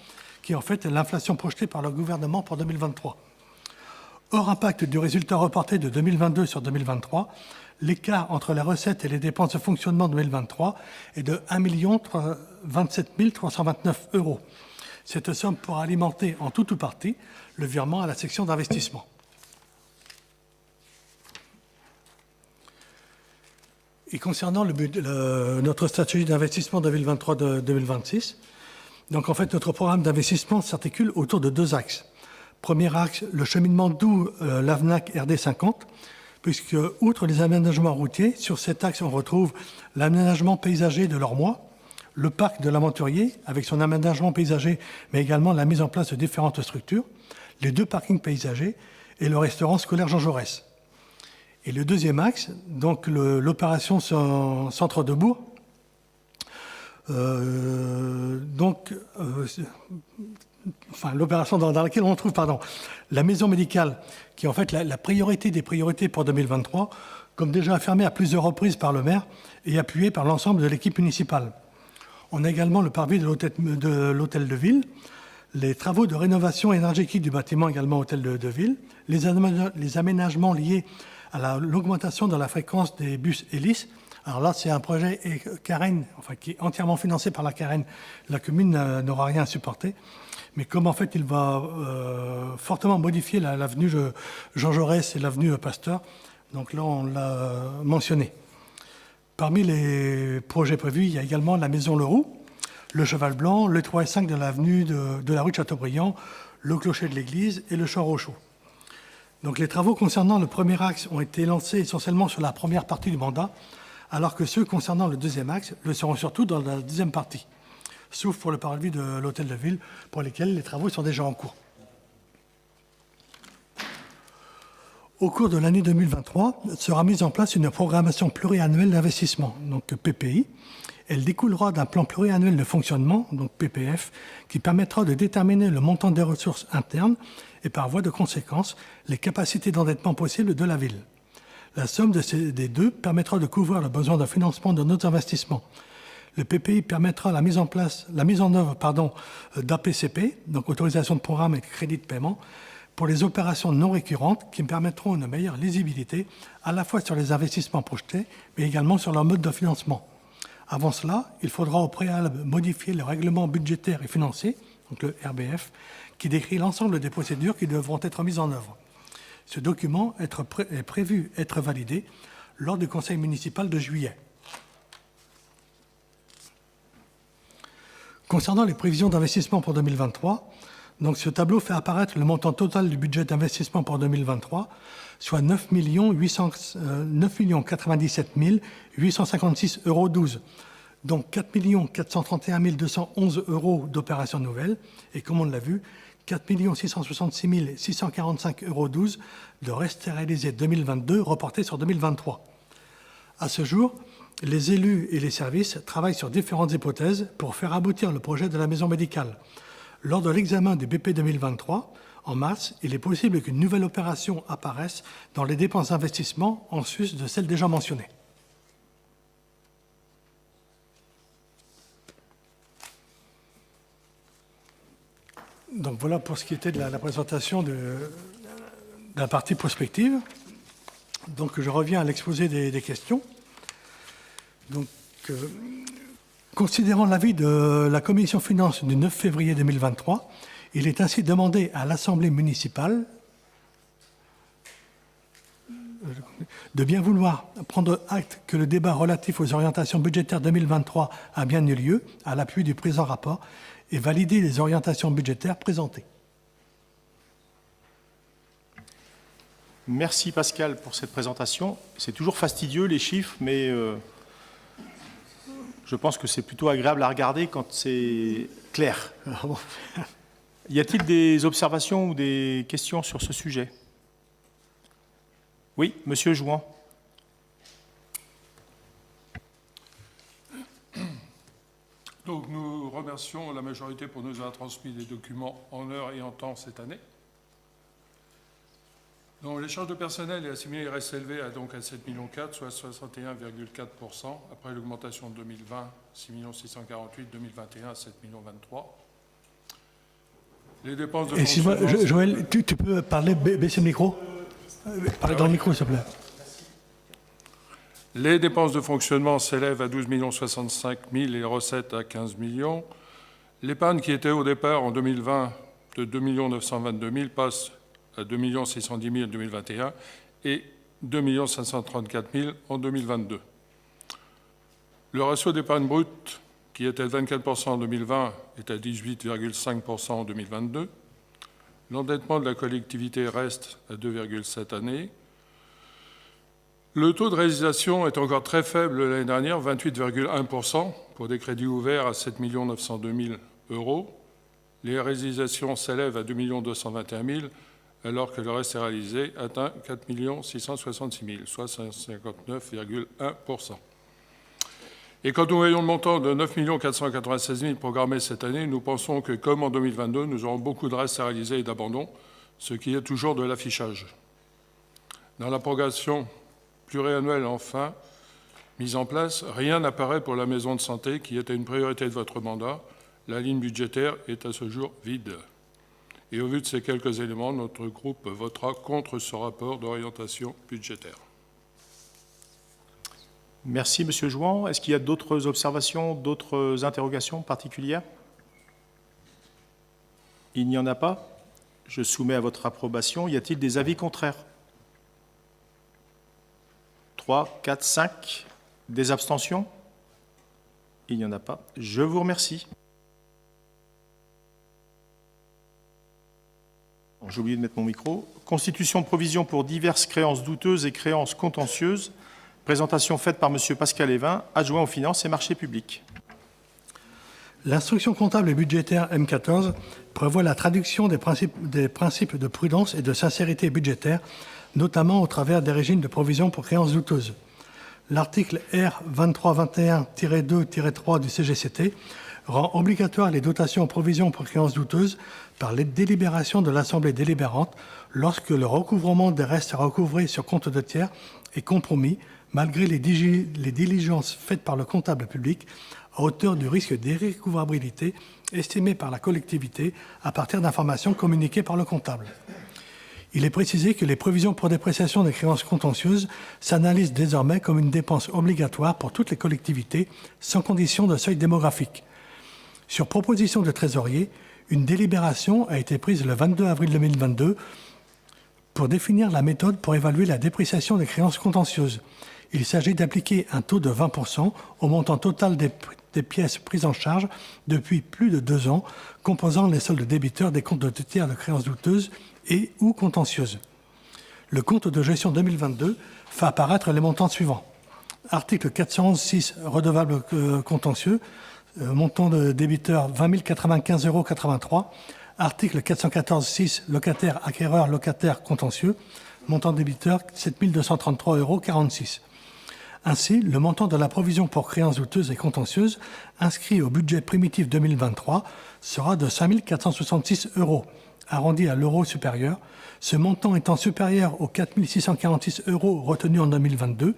qui est en fait l'inflation projetée par le gouvernement pour 2023. Hors impact du résultat reporté de 2022 sur 2023, l'écart entre les recettes et les dépenses de fonctionnement 2023 est de 1 027 329 €. Cette somme pourra alimenter en tout ou partie le virement à la section d'investissement. Et concernant notre stratégie d'investissement 2023-2026, donc en fait notre programme d'investissement s'articule autour de deux axes. Premier axe, le cheminement doux Lavnac RD50, puisque outre les aménagements routiers, sur cet axe on retrouve l'aménagement paysager de l'Ormois, le parc de l'Aventurier, avec son aménagement paysager, mais également la mise en place de différentes structures, les deux parkings paysagers et le restaurant scolaire Jean Jaurès. Et le deuxième axe, donc l'opération Centre de Bourg, l'opération dans laquelle on trouve la maison médicale, qui est en fait la priorité des priorités pour 2023, comme déjà affirmé à plusieurs reprises par le maire et appuyé par l'ensemble de l'équipe municipale. On a également le parvis de l'hôtel de ville, les travaux de rénovation énergétique du bâtiment également hôtel de ville, les aménagements liés à l'augmentation de la fréquence des bus hélices. Alors là, c'est un projet Carène, qui est entièrement financé par la Carène. La commune n'aura rien à supporter. Mais comme en fait, il va fortement modifier l'avenue Jean Jaurès et l'avenue Pasteur, donc là, on l'a mentionné. Parmi les projets prévus, il y a également la maison Leroux, le Cheval Blanc, le 3 et 5 de l'avenue de la rue de Chateaubriand, le clocher de l'église et le champ Rochaud. Donc les travaux concernant le premier axe ont été lancés essentiellement sur la première partie du mandat, alors que ceux concernant le deuxième axe le seront surtout dans la deuxième partie, sauf pour le parvis de l'hôtel de ville, pour lesquels les travaux sont déjà en cours. Au cours de l'année 2023, sera mise en place une programmation pluriannuelle d'investissement, donc PPI. Elle découlera d'un plan pluriannuel de fonctionnement, donc PPF, qui permettra de déterminer le montant des ressources internes et par voie de conséquence, les capacités d'endettement possibles de la ville. La somme des deux permettra de couvrir le besoin de financement de nos investissements. Le PPI permettra la mise en œuvre d'APCP, donc autorisation de programme et crédit de paiement, pour les opérations non récurrentes qui permettront une meilleure lisibilité à la fois sur les investissements projetés, mais également sur leur mode de financement. Avant cela, il faudra au préalable modifier le règlement budgétaire et financier, donc le RBF, qui décrit l'ensemble des procédures qui devront être mises en œuvre. Ce document est prévu être validé lors du conseil municipal de juillet. Concernant les prévisions d'investissement pour 2023, donc ce tableau fait apparaître le montant total du budget d'investissement pour 2023, soit 9 097 856,12 €, donc 4 431 211 € d'opérations nouvelles, et comme on l'a vu, 4 666 645,12 € de restes réalisés 2022 reportés sur 2023. À ce jour, les élus et les services travaillent sur différentes hypothèses pour faire aboutir le projet de la maison médicale. Lors de l'examen du BP 2023, en mars, il est possible qu'une nouvelle opération apparaisse dans les dépenses d'investissement en sus de celles déjà mentionnées. Donc voilà pour ce qui était de la présentation de la partie prospective. Donc je reviens à l'exposé des questions. Donc, considérant l'avis de la Commission Finances du 9 février 2023, il est ainsi demandé à l'Assemblée municipale de bien vouloir prendre acte que le débat relatif aux orientations budgétaires 2023 a bien eu lieu à l'appui du présent rapport et valider les orientations budgétaires présentées. Merci Pascal pour cette présentation. C'est toujours fastidieux les chiffres, mais je pense que c'est plutôt agréable à regarder quand c'est clair. Y a-t-il des observations ou des questions sur ce sujet? Oui, Monsieur Jouan. Donc nous remercions la majorité pour nous avoir transmis des documents en heure et en temps cette année. Donc, les charges de personnel et assimilés restent élevés à 7,4 millions, soit 61,4%, après l'augmentation de 2020, 6 648 000, 2021, 7,23 millions. Les dépenses de Excuse-moi, fonctionnement... Joël, tu peux parler, baisser le micro? Parlez dans le micro, s'il te plaît. Les dépenses de fonctionnement s'élèvent à 12 065 000 et les recettes à 15 millions. L'épargne qui était au départ en 2020 de 2 922 000 passe à 2 610 000 en 2021 et 2 534 000 en 2022. Le ratio d'épargne brute, qui était de 24% en 2020, est à 18,5% en 2022. L'endettement de la collectivité reste à 2,7 années. Le taux de réalisation est encore très faible l'année dernière, 28,1%, pour des crédits ouverts à 7 902 000 €. Les réalisations s'élèvent à 2 221 000 €, alors que le reste est réalisé atteint 4 666 000, soit 59,1%. Et quand nous voyons le montant de 9 496 000 programmés cette année, nous pensons que, comme en 2022, nous aurons beaucoup de restes à réaliser et d'abandon, ce qui est toujours de l'affichage. Dans la progression pluriannuelle enfin mise en place, rien n'apparaît pour la maison de santé qui était une priorité de votre mandat. La ligne budgétaire est à ce jour vide. Et au vu de ces quelques éléments, notre groupe votera contre ce rapport d'orientation budgétaire. Merci, Monsieur Jouan. Est-ce qu'il y a d'autres observations, d'autres interrogations particulières? Il n'y en a pas. Je soumets à votre approbation. Y a-t-il des avis contraires? 3, 4, 5. Des abstentions? Il n'y en a pas. Je vous remercie. J'ai oublié de mettre mon micro. Constitution de provisions pour diverses créances douteuses et créances contentieuses. Présentation faite par Monsieur Pascal Évin, adjoint aux finances et marchés publics. L'instruction comptable et budgétaire M14 prévoit la traduction des principes de prudence et de sincérité budgétaire notamment au travers des régimes de provision pour créances douteuses. L'article R 2321-2-3 du CGCT rend obligatoire les dotations en provision pour créances douteuses par les délibérations de l'Assemblée délibérante lorsque le recouvrement des restes recouvrés sur compte de tiers est compromis, malgré les diligences faites par le comptable public, à hauteur du risque d'irrécouvrabilité estimé par la collectivité à partir d'informations communiquées par le comptable. Il est précisé que les provisions pour dépréciation des créances contentieuses s'analysent désormais comme une dépense obligatoire pour toutes les collectivités, sans condition de seuil démographique. Sur proposition de trésorier, une délibération a été prise le 22 avril 2022 pour définir la méthode pour évaluer la dépréciation des créances contentieuses. Il s'agit d'appliquer un taux de 20% au montant total des pièces prises en charge depuis plus de 2 ans, composant les soldes débiteurs des comptes de tiers de créances douteuses et ou contentieuses. Le compte de gestion 2022 fait apparaître les montants suivants. Article 411.6, redevable contentieux, montant de débiteur 20 095,83 €. Article 414.6, locataire, acquéreur, locataire contentieux, montant de débiteur 7 233,46 €. Ainsi, le montant de la provision pour créances douteuses et contentieuses inscrit au budget primitif 2023 sera de 5 466 €, arrondi à l'euro supérieur. Ce montant étant supérieur aux 4 646 € retenus en 2022,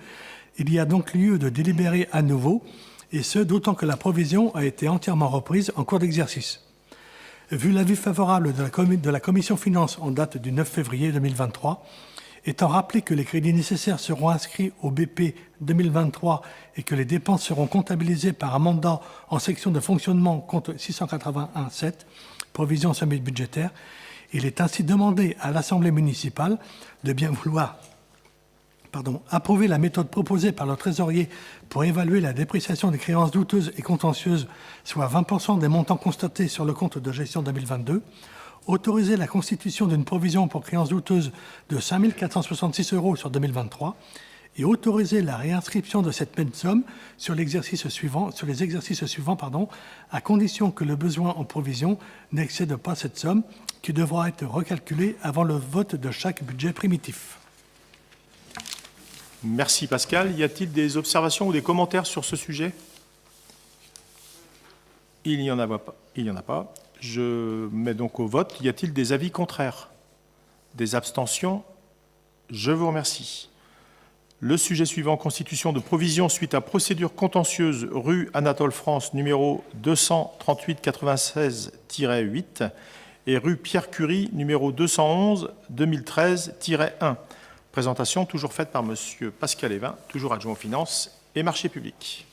il y a donc lieu de délibérer à nouveau, et ce, d'autant que la provision a été entièrement reprise en cours d'exercice. Vu l'avis favorable de la Commission Finances en date du 9 février 2023, étant rappelé que les crédits nécessaires seront inscrits au BP 2023 et que les dépenses seront comptabilisées par un mandat en section de fonctionnement compte 681.7, provision semi-budgétaire, il est ainsi demandé à l'Assemblée municipale de bien vouloir approuver la méthode proposée par le trésorier pour évaluer la dépréciation des créances douteuses et contentieuses, soit 20% des montants constatés sur le compte de gestion 2022, autoriser la constitution d'une provision pour créances douteuses de 5 466 € sur 2023 et autoriser la réinscription de cette même somme sur les exercices suivants, à condition que le besoin en provision n'excède pas cette somme, qui devra être recalculée avant le vote de chaque budget primitif. Merci Pascal. Y a-t-il des observations ou des commentaires sur ce sujet? Il n'y en a pas. Je mets donc au vote. Y a-t-il des avis contraires? Des abstentions? Je vous remercie. Le sujet suivant, constitution de provision suite à procédure contentieuse rue Anatole France, numéro 238-96-8 et rue Pierre Curie, numéro 211-2013-1. Présentation toujours faite par Monsieur Pascal Évin, toujours adjoint aux finances et marchés publics.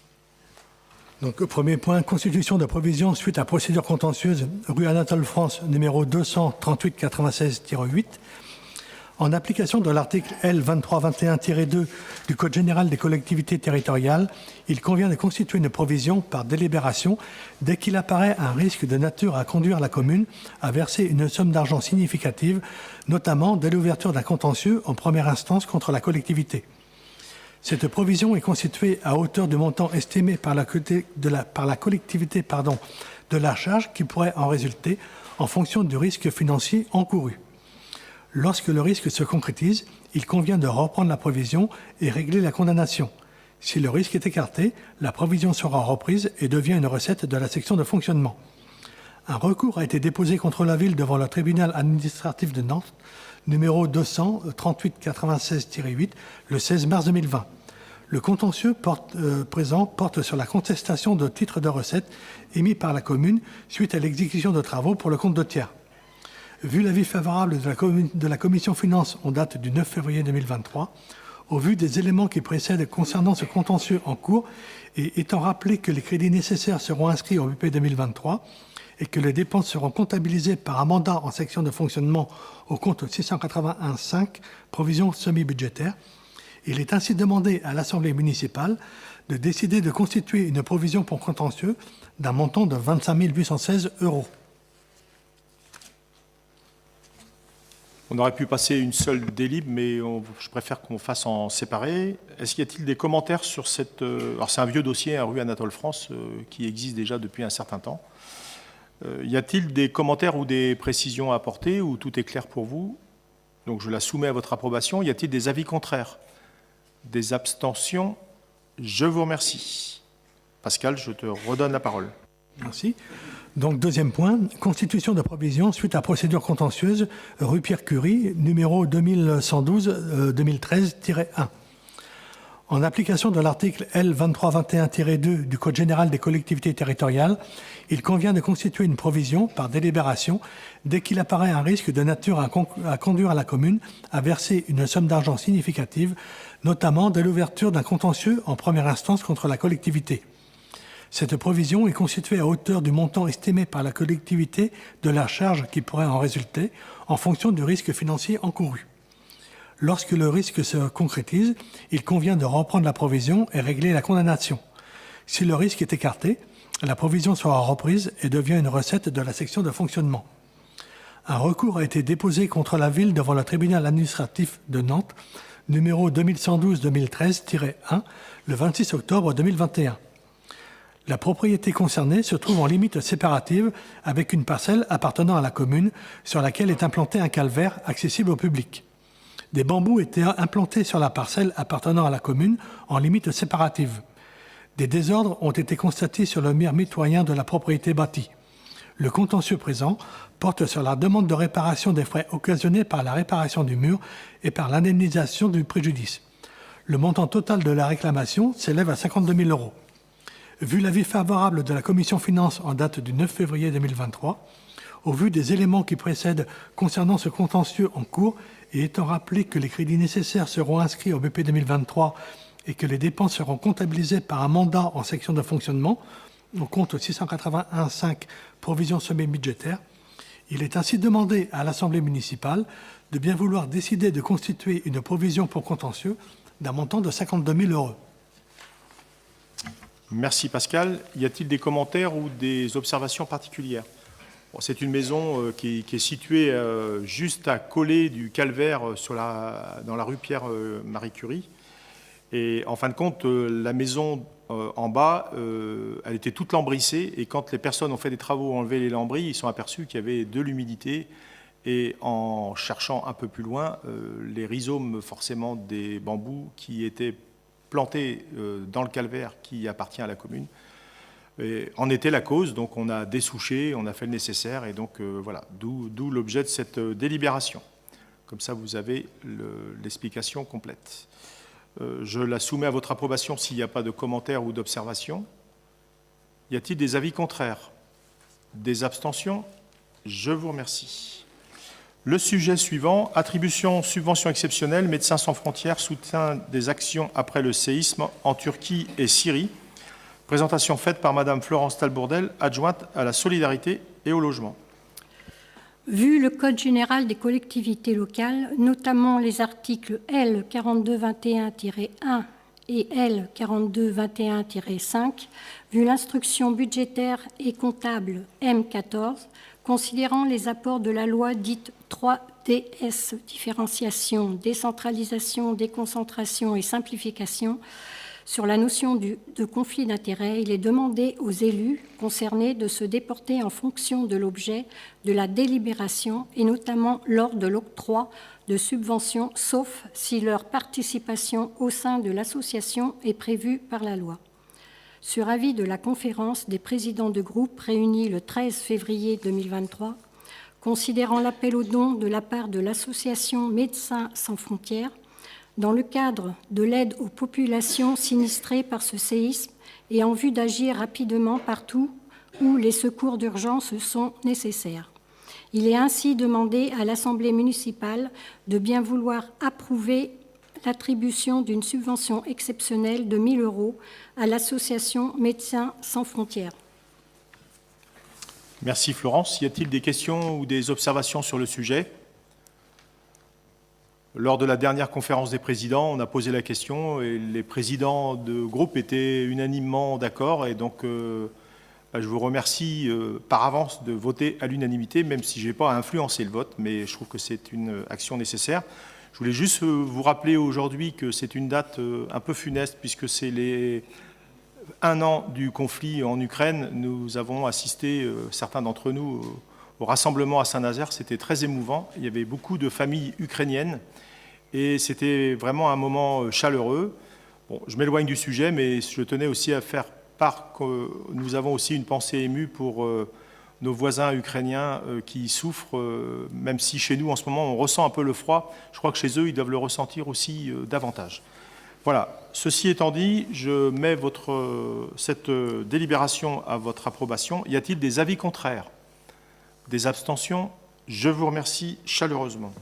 Donc, premier point, constitution de provision suite à procédure contentieuse rue Anatole France, numéro 238-96-8. En application de l'article L. 2321-2 du Code général des collectivités territoriales, il convient de constituer une provision par délibération dès qu'il apparaît un risque de nature à conduire la commune à verser une somme d'argent significative, notamment dès l'ouverture d'un contentieux en première instance contre la collectivité. Cette provision est constituée à hauteur du montant estimé par la collectivité de la charge qui pourrait en résulter en fonction du risque financier encouru. Lorsque le risque se concrétise, il convient de reprendre la provision et régler la condamnation. Si le risque est écarté, la provision sera reprise et devient une recette de la section de fonctionnement. Un recours a été déposé contre la ville devant le tribunal administratif de Nantes, numéro 238-96-8, le 16 mars 2020. Le contentieux présent porte sur la contestation de titres de recettes émis par la commune suite à l'exécution de travaux pour le compte de tiers. Vu l'avis favorable de la Commission Finances en date du 9 février 2023, au vu des éléments qui précèdent concernant ce contentieux en cours et étant rappelé que les crédits nécessaires seront inscrits au BP 2023 et que les dépenses seront comptabilisées par un mandat en section de fonctionnement au compte 681.5, provision semi-budgétaire, il est ainsi demandé à l'Assemblée municipale de décider de constituer une provision pour contentieux d'un montant de 25 816 €. On aurait pu passer une seule délib, mais je préfère qu'on fasse en séparé. Est-ce qu'il y a-t-il des commentaires sur cette... alors c'est un vieux dossier, rue Anatole France, qui existe déjà depuis un certain temps. Y a-t-il des commentaires ou des précisions à apporter, ou tout est clair pour vous? Donc je la soumets à votre approbation. Y a-t-il des avis contraires? Des abstentions? Je vous remercie. Pascal, je te redonne la parole. Merci. Donc, deuxième point, constitution de provision suite à procédure contentieuse, rue Pierre-Curie, numéro 2112-2013-1. En application de l'article L. 2321-2 du Code général des collectivités territoriales, il convient de constituer une provision par délibération dès qu'il apparaît un risque de nature à conduire la commune à verser une somme d'argent significative, notamment dès l'ouverture d'un contentieux en première instance contre la collectivité. Cette provision est constituée à hauteur du montant estimé par la collectivité de la charge qui pourrait en résulter en fonction du risque financier encouru. Lorsque le risque se concrétise, il convient de reprendre la provision et régler la condamnation. Si le risque est écarté, la provision sera reprise et devient une recette de la section de fonctionnement. Un recours a été déposé contre la ville devant le tribunal administratif de Nantes, numéro 2112-2013-1, le 26 octobre 2021. La propriété concernée se trouve en limite séparative avec une parcelle appartenant à la commune sur laquelle est implanté un calvaire accessible au public. Des bambous étaient implantés sur la parcelle appartenant à la commune en limite séparative. Des désordres ont été constatés sur le mur mitoyen de la propriété bâtie. Le contentieux présent porte sur la demande de réparation des frais occasionnés par la réparation du mur et par l'indemnisation du préjudice. Le montant total de la réclamation s'élève à 52 000 €. Vu l'avis favorable de la Commission Finances en date du 9 février 2023, au vu des éléments qui précèdent concernant ce contentieux en cours et étant rappelé que les crédits nécessaires seront inscrits au BP 2023 et que les dépenses seront comptabilisées par un mandat en section de fonctionnement, au compte 681.5 provisions semi-budgétaires, il est ainsi demandé à l'Assemblée municipale de bien vouloir décider de constituer une provision pour contentieux d'un montant de 52 000 €. Merci Pascal. Y a-t-il des commentaires ou des observations particulières? Bon, c'est une maison qui est située juste à coller du calvaire dans la rue Pierre-Marie Curie. Et en fin de compte, la maison en bas, elle était toute lambrissée. Et quand les personnes ont fait des travaux, ont enlevé les lambris, ils sont aperçus qu'il y avait de l'humidité. Et en cherchant un peu plus loin, les rhizomes forcément des bambous qui étaient plantés dans le calvaire qui appartient à la commune et en était la cause. Donc on a dessouché, on a fait le nécessaire et donc voilà, d'où l'objet de cette délibération. Comme ça vous avez l'explication complète. Je la soumets à votre approbation s'il n'y a pas de commentaires ou d'observations. Y a-t-il des avis contraires? Des abstentions? Je vous remercie. Le sujet suivant, attribution subvention exceptionnelle, Médecins sans frontières, soutien des actions après le séisme en Turquie et Syrie. Présentation faite par Madame Florence Talbourdel, adjointe à la solidarité et au logement. Vu le Code général des collectivités locales, notamment les articles L. 4221-1 et L. 4221-5, vu l'instruction budgétaire et comptable M14, considérant les apports de la loi dite 3DS, différenciation, décentralisation, déconcentration et simplification, sur la notion de conflit d'intérêts, il est demandé aux élus concernés de se déporter en fonction de l'objet de la délibération et notamment lors de l'octroi de subventions, sauf si leur participation au sein de l'association est prévue par la loi. Sur avis de la conférence des présidents de groupe réunie le 13 février 2023, considérant l'appel aux dons de la part de l'association Médecins sans frontières, dans le cadre de l'aide aux populations sinistrées par ce séisme et en vue d'agir rapidement partout où les secours d'urgence sont nécessaires. Il est ainsi demandé à l'Assemblée municipale de bien vouloir approuver l'attribution d'une subvention exceptionnelle de 1 000 € à l'association Médecins sans frontières. Merci Florence. Y a-t-il des questions ou des observations sur le sujet? Lors de la dernière conférence des présidents, on a posé la question et les présidents de groupe étaient unanimement d'accord. Et donc, je vous remercie par avance de voter à l'unanimité, même si je n'ai pas à influencer le vote, mais je trouve que c'est une action nécessaire. Je voulais juste vous rappeler aujourd'hui que c'est une date un peu funeste, puisque c'est les 1 an du conflit en Ukraine. Nous avons assisté, certains d'entre nous, au rassemblement à Saint-Nazaire. C'était très émouvant. Il y avait beaucoup de familles ukrainiennes et c'était vraiment un moment chaleureux. Bon, je m'éloigne du sujet, mais je tenais aussi à faire part que nous avons aussi une pensée émue pour nos voisins ukrainiens qui souffrent, même si chez nous, en ce moment, on ressent un peu le froid. Je crois que chez eux, ils doivent le ressentir aussi davantage. Voilà. Ceci étant dit, je mets cette délibération à votre approbation. Y a-t-il des avis contraires? Des abstentions? Je vous remercie chaleureusement.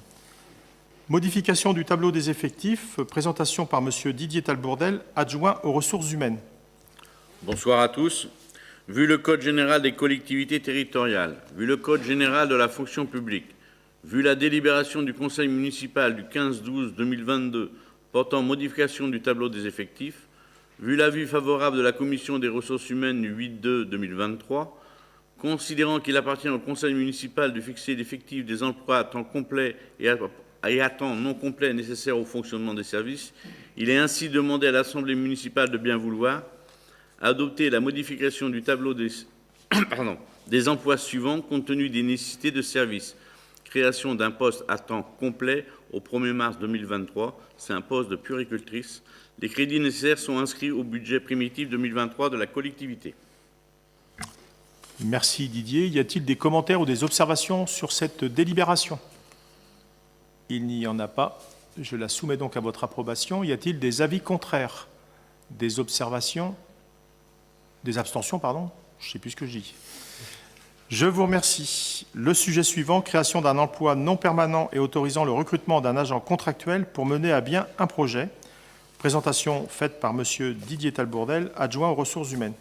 Modification du tableau des effectifs, présentation par M. Didier Talbourdel, adjoint aux ressources humaines. Bonsoir à tous. Vu le Code général des collectivités territoriales, vu le Code général de la fonction publique, vu la délibération du Conseil municipal du 15-12-2022 portant modification du tableau des effectifs, vu l'avis favorable de la Commission des ressources humaines du 8-2-2023, considérant qu'il appartient au Conseil municipal de fixer l'effectif des emplois à temps complet et à temps non complet nécessaires au fonctionnement des services, il est ainsi demandé à l'Assemblée municipale de bien vouloir adopter la modification du tableau des emplois suivants compte tenu des nécessités de service. Création d'un poste à temps complet au 1er mars 2023, c'est un poste de puéricultrice. Les crédits nécessaires sont inscrits au budget primitif 2023 de la collectivité. Merci Didier. Y a-t-il des commentaires ou des observations sur cette délibération? Il n'y en a pas. Je la soumets donc à votre approbation. Y a-t-il des avis contraires? Des observations? Des abstentions, pardon? Je ne sais plus ce que je dis. Je vous remercie. Le sujet suivant, création d'un emploi non permanent et autorisant le recrutement d'un agent contractuel pour mener à bien un projet. Présentation faite par M. Didier Talbourdel, adjoint aux ressources humaines.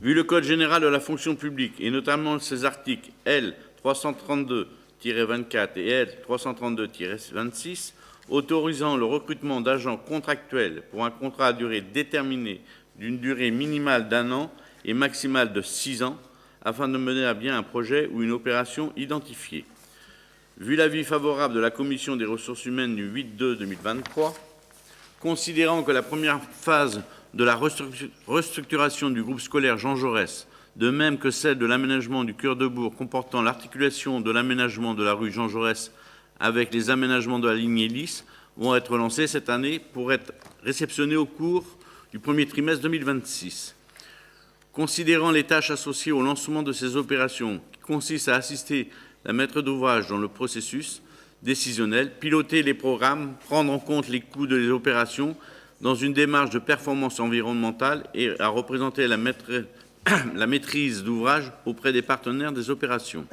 Vu le Code général de la fonction publique, et notamment ses articles L. 332-24 et L. 332-26, autorisant le recrutement d'agents contractuels pour un contrat à durée déterminée d'une durée minimale d'1 an et maximale de 6 ans, afin de mener à bien un projet ou une opération identifiée. Vu l'avis favorable de la Commission des ressources humaines du 8-2-2023, considérant que la première phase de la restructuration du groupe scolaire Jean Jaurès, de même que celle de l'aménagement du cœur de bourg comportant l'articulation de l'aménagement de la rue Jean Jaurès avec les aménagements de la ligne Hélice, vont être lancées cette année pour être réceptionnées au cours du premier trimestre 2026. Considérant les tâches associées au lancement de ces opérations, qui consistent à assister la maître d'ouvrage dans le processus décisionnel, piloter les programmes, prendre en compte les coûts des opérations dans une démarche de performance environnementale et à représenter la maîtrise d'ouvrage auprès des partenaires des opérations.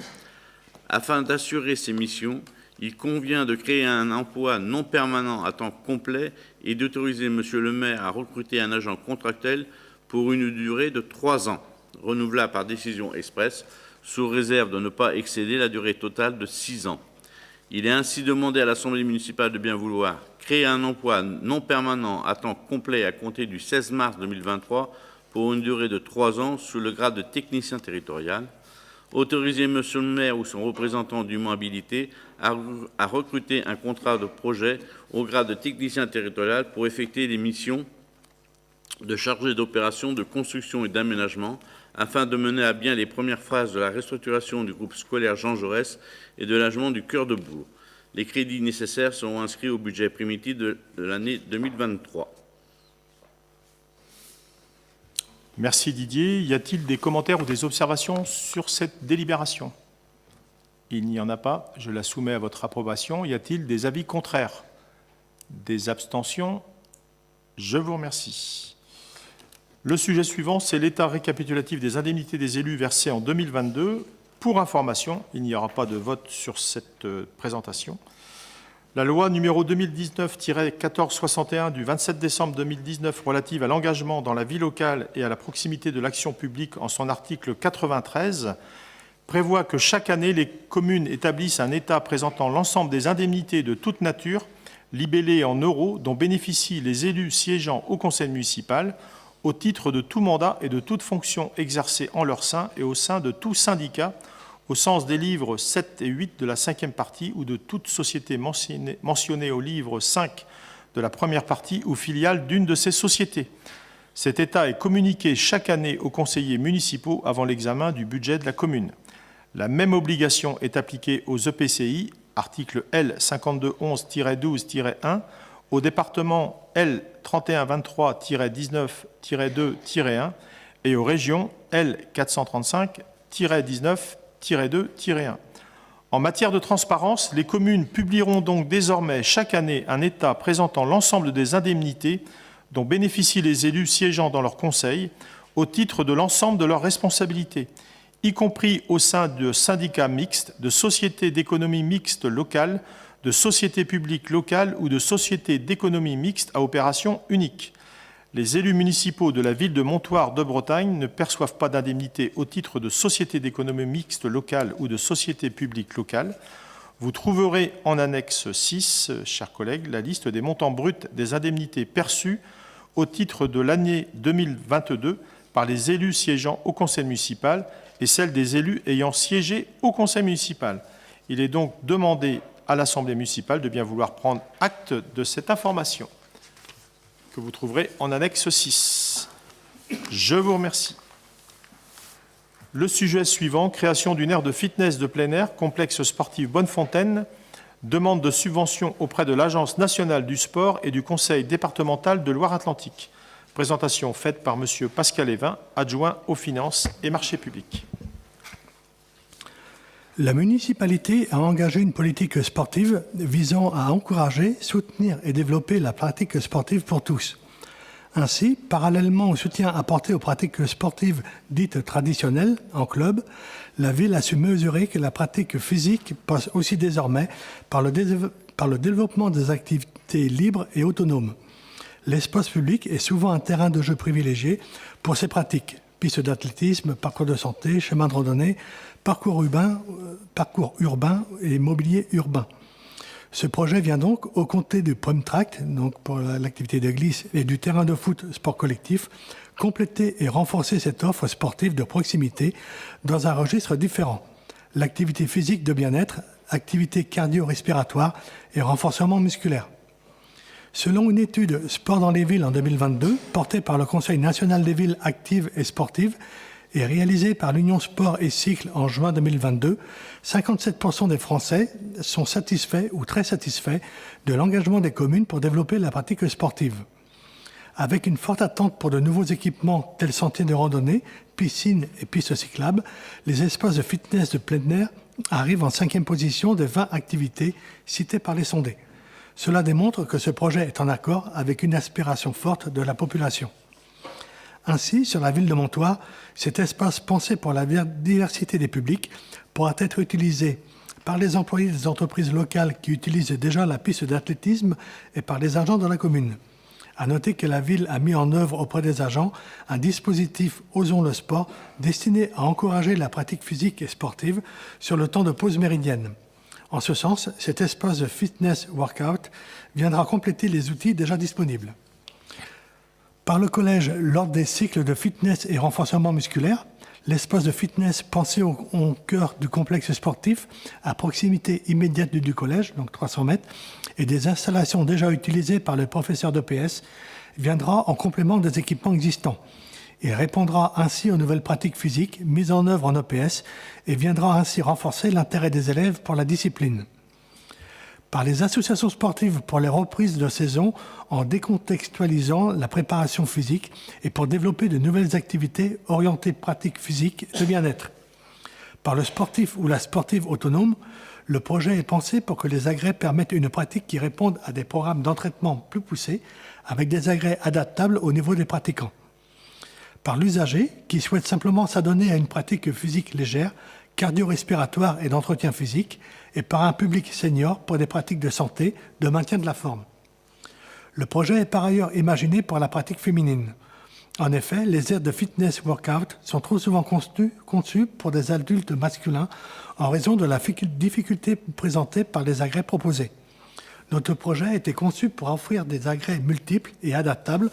Afin d'assurer ces missions, il convient de créer un emploi non permanent à temps complet et d'autoriser Monsieur le maire à recruter un agent contractuel pour une durée de 3 ans, renouvelable par décision expresse, sous réserve de ne pas excéder la durée totale de 6 ans. Il est ainsi demandé à l'Assemblée municipale de bien vouloir créer un emploi non permanent à temps complet à compter du 16 mars 2023 pour une durée de 3 ans sous le grade de technicien territorial, autoriser Monsieur le maire ou son représentant dûment habilité à recruter un contrat de projet au grade de technicien territorial pour effectuer les missions de chargé d'opération de construction et d'aménagement afin de mener à bien les premières phases de la restructuration du groupe scolaire Jean Jaurès et de l'agement du cœur de bourg. Les crédits nécessaires seront inscrits au budget primitif de l'année 2023. Merci Didier. Y a-t-il des commentaires ou des observations sur cette délibération? Il n'y en a pas. Je la soumets à votre approbation. Y a-t-il des avis contraires? Des abstentions? Je vous remercie. Le sujet suivant, c'est l'état récapitulatif des indemnités des élus versées en 2022. Pour information, il n'y aura pas de vote sur cette présentation. La loi numéro 2019-1461 du 27 décembre 2019 relative à l'engagement dans la vie locale et à la proximité de l'action publique en son article 93 prévoit que chaque année, les communes établissent un état présentant l'ensemble des indemnités de toute nature libellées en euros dont bénéficient les élus siégeant au conseil municipal au titre de tout mandat et de toute fonction exercée en leur sein et au sein de tout syndicat, au sens des livres 7 et 8 de la 5e partie ou de toute société mentionnée au livre 5 de la première partie ou filiale d'une de ces sociétés. Cet état est communiqué chaque année aux conseillers municipaux avant l'examen du budget de la commune. La même obligation est appliquée aux EPCI, article L. 5211-12-1, au département L. 3123-19-2-1 et aux régions L. 435-19-2-1. En matière de transparence, les communes publieront donc désormais chaque année un état présentant l'ensemble des indemnités dont bénéficient les élus siégeant dans leur conseil au titre de l'ensemble de leurs responsabilités, y compris au sein de syndicats mixtes, de sociétés d'économie mixte locales, de sociétés publiques locales ou de sociétés d'économie mixte à opération unique. Les élus municipaux de la ville de Montoire de Bretagne ne perçoivent pas d'indemnité au titre de sociétés d'économie mixte locale ou de sociétés publiques locales. Vous trouverez en annexe 6, chers collègues, la liste des montants bruts des indemnités perçues au titre de l'année 2022 par les élus siégeant au conseil municipal et celle des élus ayant siégé au conseil municipal. Il est donc demandé à l'Assemblée municipale de bien vouloir prendre acte de cette information que vous trouverez en annexe 6. Je vous remercie. Le sujet suivant, création d'une aire de fitness de plein air, complexe sportif Bonnefontaine, demande de subvention auprès de l'Agence nationale du sport et du Conseil départemental de Loire-Atlantique. Présentation faite par M. Pascal Évin, adjoint aux finances et marchés publics. La municipalité a engagé une politique sportive visant à encourager, soutenir et développer la pratique sportive pour tous. Ainsi, parallèlement au soutien apporté aux pratiques sportives dites traditionnelles en club, la ville a su mesurer que la pratique physique passe aussi désormais par le développement des activités libres et autonomes. L'espace public est souvent un terrain de jeu privilégié pour ces pratiques. Pistes d'athlétisme, parcours de santé, chemins de randonnée, parcours urbain et mobilier urbain. Ce projet vient donc aux côtés du Prom Tract, donc pour l'activité de glisse, et du terrain de foot sport collectif, compléter et renforcer cette offre sportive de proximité dans un registre différent. L'activité physique de bien-être, activité cardio-respiratoire et renforcement musculaire. Selon une étude Sport dans les villes en 2022, portée par le Conseil national des villes actives et sportives et réalisée par l'Union Sport et Cycle en juin 2022, 57% des Français sont satisfaits ou très satisfaits de l'engagement des communes pour développer la pratique sportive. Avec une forte attente pour de nouveaux équipements tels sentiers de randonnée, piscines et pistes cyclables, les espaces de fitness de plein air arrivent en 5e position des 20 activités citées par les sondés. Cela démontre que ce projet est en accord avec une aspiration forte de la population. Ainsi, sur la ville de Montoire, cet espace pensé pour la diversité des publics pourra être utilisé par les employés des entreprises locales qui utilisent déjà la piste d'athlétisme et par les agents de la commune. À noter que la ville a mis en œuvre auprès des agents un dispositif Osons le sport destiné à encourager la pratique physique et sportive sur le temps de pause méridienne. En ce sens, cet espace de fitness workout viendra compléter les outils déjà disponibles. Par le collège, lors des cycles de fitness et renforcement musculaire, l'espace de fitness pensé au cœur du complexe sportif, à proximité immédiate du collège, donc 300 mètres, et des installations déjà utilisées par le professeur d'EPS, viendra en complément des équipements existants. Il répondra ainsi aux nouvelles pratiques physiques mises en œuvre en EPS et viendra ainsi renforcer l'intérêt des élèves pour la discipline. Par les associations sportives pour les reprises de saison en décontextualisant la préparation physique et pour développer de nouvelles activités orientées pratique physique et de bien-être. Par le sportif ou la sportive autonome, le projet est pensé pour que les agrès permettent une pratique qui réponde à des programmes d'entraînement plus poussés avec des agrès adaptables au niveau des pratiquants. Par l'usager qui souhaite simplement s'adonner à une pratique physique légère, cardio-respiratoire et d'entretien physique, et par un public senior pour des pratiques de santé, de maintien de la forme. Le projet est par ailleurs imaginé pour la pratique féminine. En effet, les aires de fitness workout sont trop souvent conçues pour des adultes masculins en raison de la difficulté présentée par les agrès proposés. Notre projet a été conçu pour offrir des agrès multiples et adaptables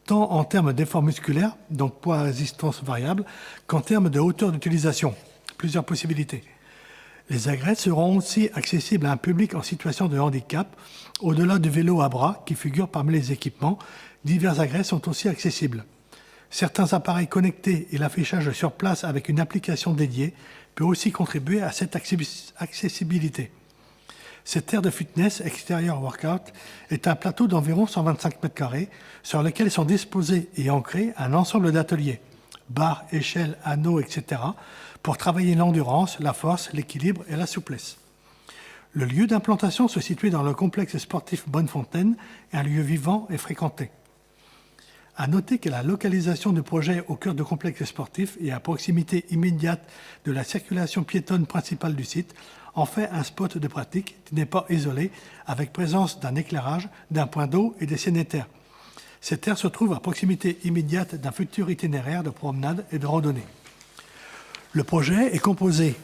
tant en termes d'effort musculaire, donc poids à résistance variable, qu'en termes de hauteur d'utilisation. Plusieurs possibilités. Les agrès seront aussi accessibles à un public en situation de handicap. Au-delà du vélo à bras, qui figure parmi les équipements, divers agrès sont aussi accessibles. Certains appareils connectés et l'affichage sur place avec une application dédiée peut aussi contribuer à cette accessibilité. Cette aire de fitness extérieur workout est un plateau d'environ 125 m² sur lequel sont disposés et ancrés un ensemble d'ateliers, barres, échelles, anneaux, etc., pour travailler l'endurance, la force, l'équilibre et la souplesse. Le lieu d'implantation se situe dans le complexe sportif Bonnefontaine, un lieu vivant et fréquenté. À noter que la localisation du projet au cœur du complexe sportif et à proximité immédiate de la circulation piétonne principale du site en fait un spot de pratique qui n'est pas isolé, avec présence d'un éclairage, d'un point d'eau et des sanitaires. Cette aire se trouve à proximité immédiate d'un futur itinéraire de promenade et de randonnée. Le projet est composé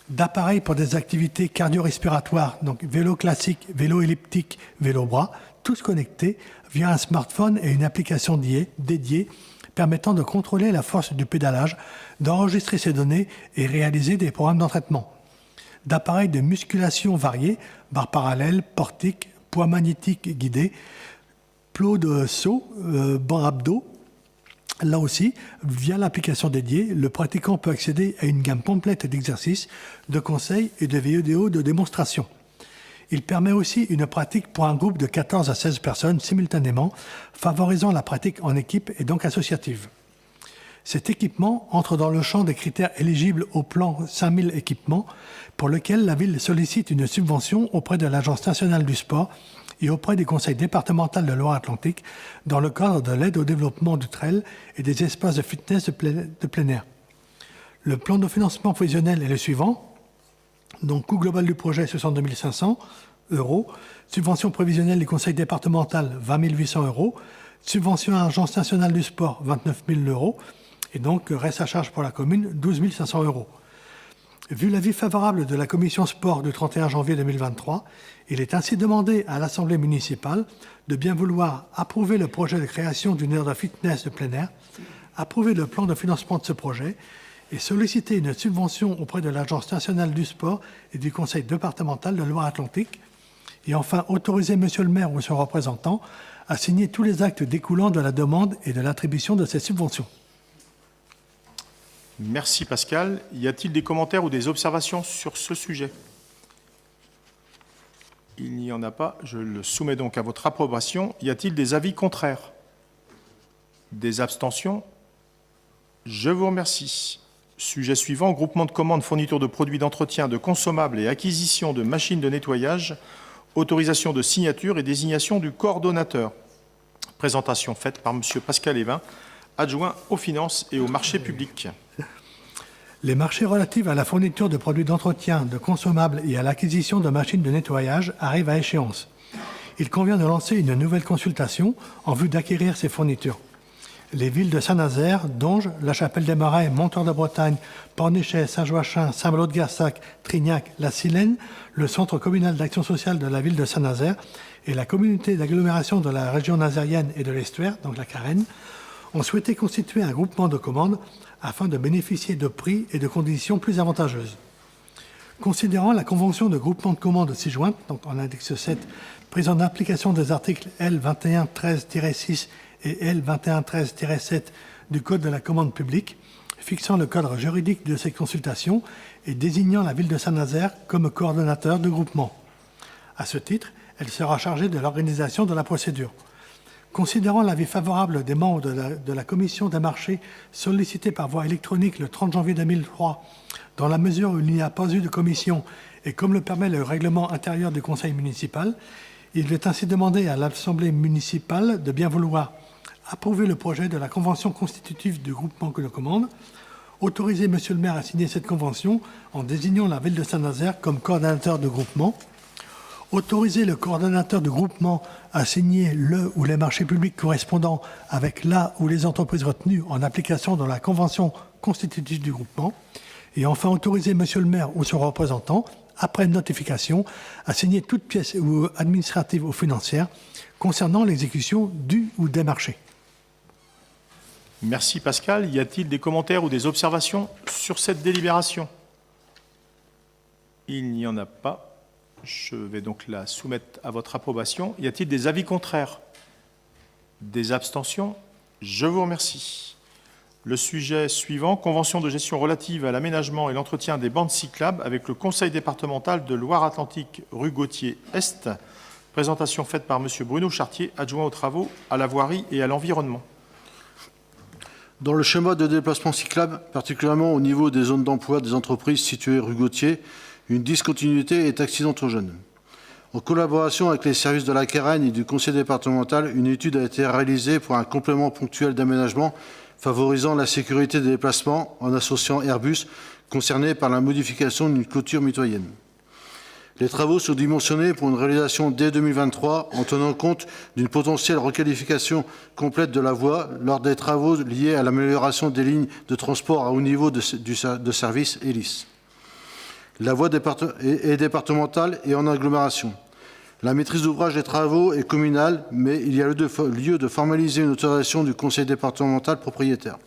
d'appareils pour des activités cardio-respiratoires, donc vélo classique, vélo elliptique, vélo bras, tous connectés via un smartphone et une application dédiée permettant de contrôler la force du pédalage, d'enregistrer ces données et réaliser des programmes d'entraînement. D'appareils de musculation variés, barres parallèles, portiques, poids magnétiques guidés, plots de saut, bancs abdos. Là aussi, via l'application dédiée, le pratiquant peut accéder à une gamme complète d'exercices, de conseils et de vidéos de démonstration. Il permet aussi une pratique pour un groupe de 14 à 16 personnes simultanément, favorisant la pratique en équipe et donc associative. Cet équipement entre dans le champ des critères éligibles au plan 5000 équipements, pour lequel la ville sollicite une subvention auprès de l'Agence nationale du sport et auprès du Conseil départemental de Loire-Atlantique dans le cadre de l'aide au développement du trail et des espaces de fitness de plein air. Le plan de financement prévisionnel est le suivant. Donc, coût global du projet, 62 500 €. Subvention prévisionnelle du Conseil départemental, 20 800 €. Subvention à l'Agence nationale du sport, 29 000 €. Et donc, reste à charge pour la commune, 12 500 €. Vu l'avis favorable de la commission sport du 31 janvier 2023, il est ainsi demandé à l'Assemblée municipale de bien vouloir approuver le projet de création d'une aire de fitness de plein air, approuver le plan de financement de ce projet et solliciter une subvention auprès de l'Agence nationale du sport et du Conseil départemental de Loire-Atlantique, et enfin autoriser Monsieur le maire ou son représentant à signer tous les actes découlant de la demande et de l'attribution de ces subventions. Merci Pascal. Y a-t-il des commentaires ou des observations sur ce sujet? Il n'y en a pas. Je le soumets donc à votre approbation. Y a-t-il des avis contraires? Des abstentions? Je vous remercie. Sujet suivant, groupement de commandes, fourniture de produits d'entretien, de consommables et acquisition de machines de nettoyage, autorisation de signature et désignation du coordonnateur. Présentation faite par M. Pascal Évin, adjoint aux finances et aux marchés publics. Les marchés relatifs à la fourniture de produits d'entretien, de consommables et à l'acquisition de machines de nettoyage arrivent à échéance. Il convient de lancer une nouvelle consultation en vue d'acquérir ces fournitures. Les villes de Saint-Nazaire, Donges, La Chapelle-des-Marais, Montour-de-Bretagne, Pornichet, Saint-Joachim, Saint-Malo-de-Garsac, Trignac, La Silène, le Centre communal d'action sociale de la ville de Saint-Nazaire et la communauté d'agglomération de la région nazérienne et de l'Estuaire, donc la Carène, ont souhaité constituer un groupement de commandes afin de bénéficier de prix et de conditions plus avantageuses. Considérant la convention de groupement de commandes ci-jointe, donc en index 7, prise en application des articles L2113-6 et L2113-7 du Code de la commande publique, fixant le cadre juridique de ces consultations et désignant la ville de Saint-Nazaire comme coordonnateur du groupement. À ce titre, elle sera chargée de l'organisation de la procédure. Considérant l'avis favorable des membres de la commission des marchés sollicité par voie électronique le 30 janvier 2003, dans la mesure où il n'y a pas eu de commission et comme le permet le règlement intérieur du conseil municipal, il est ainsi demandé à l'Assemblée municipale de bien vouloir approuver le projet de la convention constitutive du groupement que de commande, autoriser Monsieur le maire à signer cette convention en désignant la ville de Saint-Nazaire comme coordonnateur de groupement, autoriser le coordonnateur du groupement à signer le ou les marchés publics correspondants avec la ou les entreprises retenues en application de la convention constitutive du groupement, et enfin autoriser Monsieur le maire ou son représentant, après notification, à signer toute pièce administrative ou financière concernant l'exécution du ou des marchés. Merci Pascal. Y a-t-il des commentaires ou des observations sur cette délibération? Il n'y en a pas. Je vais donc la soumettre à votre approbation. Y a-t-il des avis contraires? Des abstentions? Je vous remercie. Le sujet suivant, convention de gestion relative à l'aménagement et l'entretien des bandes cyclables avec le Conseil départemental de Loire-Atlantique rue Gauthier-Est. Présentation faite par M. Bruno Chartier, adjoint aux travaux, à la voirie et à l'environnement. Dans le schéma de déplacement cyclable, particulièrement au niveau des zones d'emploi des entreprises situées rue Gauthier, une discontinuité est accidentogène. En collaboration avec les services de la Carène et du conseil départemental, une étude a été réalisée pour un complément ponctuel d'aménagement favorisant la sécurité des déplacements en associant Airbus concernés par la modification d'une clôture mitoyenne. Les travaux sont dimensionnés pour une réalisation dès 2023 en tenant compte d'une potentielle requalification complète de la voie lors des travaux liés à l'amélioration des lignes de transport à haut niveau de service hélice. La voie est départementale et en agglomération. La maîtrise d'ouvrage des travaux est communale, mais il y a lieu de formaliser une autorisation du conseil départemental propriétaire.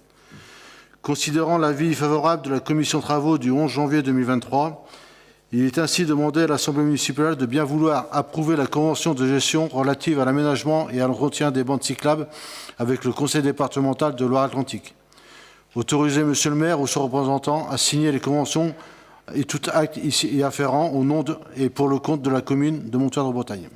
Considérant l'avis favorable de la commission travaux du 11 janvier 2023, il est ainsi demandé à l'Assemblée municipale de bien vouloir approuver la convention de gestion relative à l'aménagement et à l'entretien des bandes cyclables avec le conseil départemental de Loire-Atlantique. Autoriser Monsieur le maire ou son représentant à signer les conventions et tout acte ici afférent au nom et pour le compte de la commune de Montoir-de-Bretagne.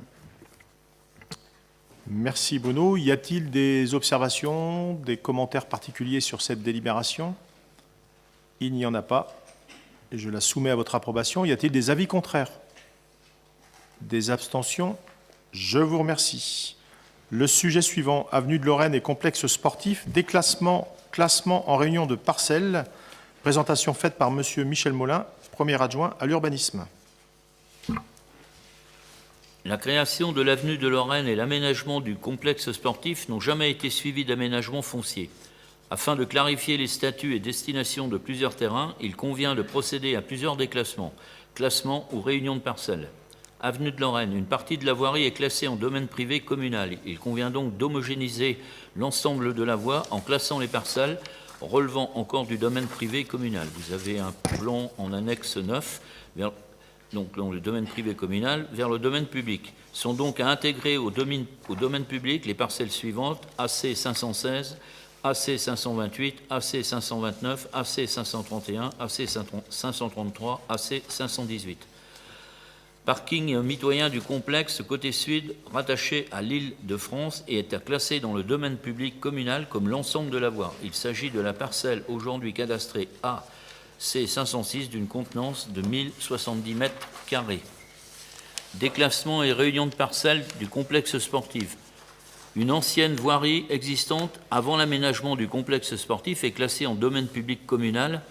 Merci Bruno. Y a-t-il des observations, des commentaires particuliers sur cette délibération? Il n'y en a pas. Et je la soumets à votre approbation. Y a-t-il des avis contraires? Des abstentions? Je vous remercie. Le sujet suivant, avenue de Lorraine et complexe sportif, classement en réunion de parcelles. Présentation faite par Monsieur Michel Molin, premier adjoint à l'urbanisme. La création de l'avenue de Lorraine et l'aménagement du complexe sportif n'ont jamais été suivis d'aménagement foncier. Afin de clarifier les statuts et destinations de plusieurs terrains, il convient de procéder à plusieurs déclassements, classements ou réunions de parcelles. Avenue de Lorraine, une partie de la voirie est classée en domaine privé communal. Il convient donc d'homogénéiser l'ensemble de la voie en classant les parcelles relevant encore du domaine privé communal. Vous avez un plan en annexe 9, donc dans le domaine privé communal, vers le domaine public. Sont donc à intégrer au domaine public les parcelles suivantes, AC 516, AC 528, AC 529, AC 531, AC 533, AC 518. Parking mitoyen du complexe côté sud rattaché à l'Île-de-France et est à classer dans le domaine public communal comme l'ensemble de la voie. Il s'agit de la parcelle aujourd'hui cadastrée AC 506 d'une contenance de 1070 mètres carrés. Déclassement et réunion de parcelles du complexe sportif. Une ancienne voirie existante avant l'aménagement du complexe sportif est classée en domaine public communal.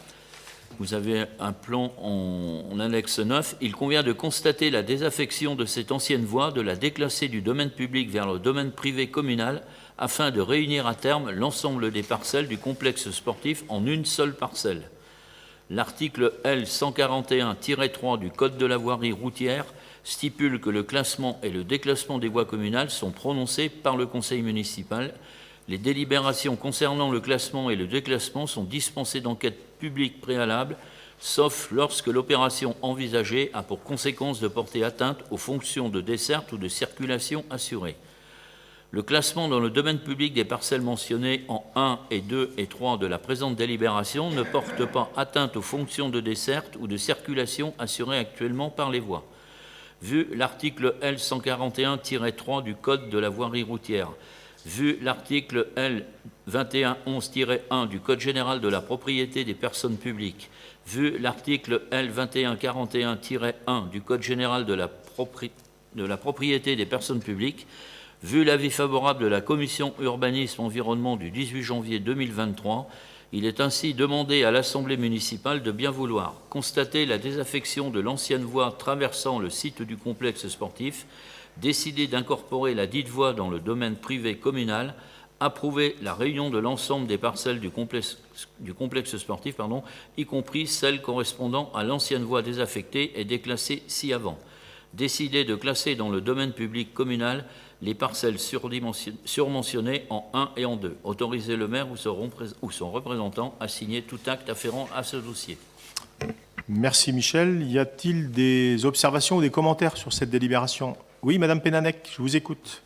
Vous avez un plan en annexe 9. Il convient de constater la désaffection de cette ancienne voie, de la déclasser du domaine public vers le domaine privé communal afin de réunir à terme l'ensemble des parcelles du complexe sportif en une seule parcelle. L'article L 141-3 du Code de la voirie routière stipule que le classement et le déclassement des voies communales sont prononcés par le conseil municipal. Les délibérations concernant le classement et le déclassement sont dispensées d'enquête publique préalable, sauf lorsque l'opération envisagée a pour conséquence de porter atteinte aux fonctions de desserte ou de circulation assurées. Le classement dans le domaine public des parcelles mentionnées en 1 et 2 et 3 de la présente délibération ne porte pas atteinte aux fonctions de desserte ou de circulation assurées actuellement par les voies. Vu l'article L 141-3 du Code de la voirie routière, vu l'article L 2111-1 du Code général de la propriété des personnes publiques, vu l'article L 2141-1 du Code général de la propriété des personnes publiques, vu l'avis favorable de la Commission urbanisme-environnement du 18 janvier 2023, il est ainsi demandé à l'Assemblée municipale de bien vouloir constater la désaffection de l'ancienne voie traversant le site du complexe sportif, décider d'incorporer la dite voie dans le domaine privé communal, approuver la réunion de l'ensemble des parcelles du complexe sportif, y compris celles correspondant à l'ancienne voie désaffectée et déclassée ci-avant. Décider de classer dans le domaine public communal les parcelles surmentionnées en 1 et en 2. Autoriser le maire ou son représentant à signer tout acte afférent à ce dossier. Merci Michel. Y a-t-il des observations ou des commentaires sur cette délibération? Oui, Madame Pénanec, je vous écoute.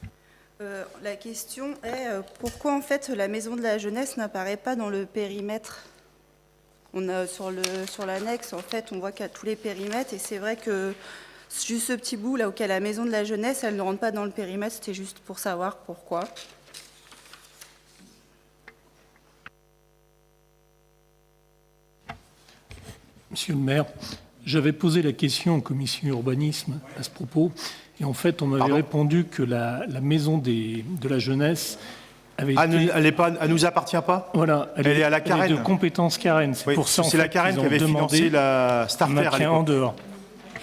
La question est pourquoi en fait la maison de la jeunesse n'apparaît pas dans le périmètre. On a sur l'annexe, en fait, on voit qu'il y a tous les périmètres et c'est vrai que juste ce petit bout là auquel la maison de la jeunesse, elle ne rentre pas dans le périmètre. C'était juste pour savoir pourquoi. Monsieur le maire, j'avais posé la question en commission urbanisme à ce propos, et en fait, on m'avait répondu que la maison de la jeunesse avait été... Elle nous appartient pas. Voilà, elle est à la Carène. Elle est de compétence Carène. C'est pour ça c'est la Carène qui avait financé la Starter à l'époque. En dehors.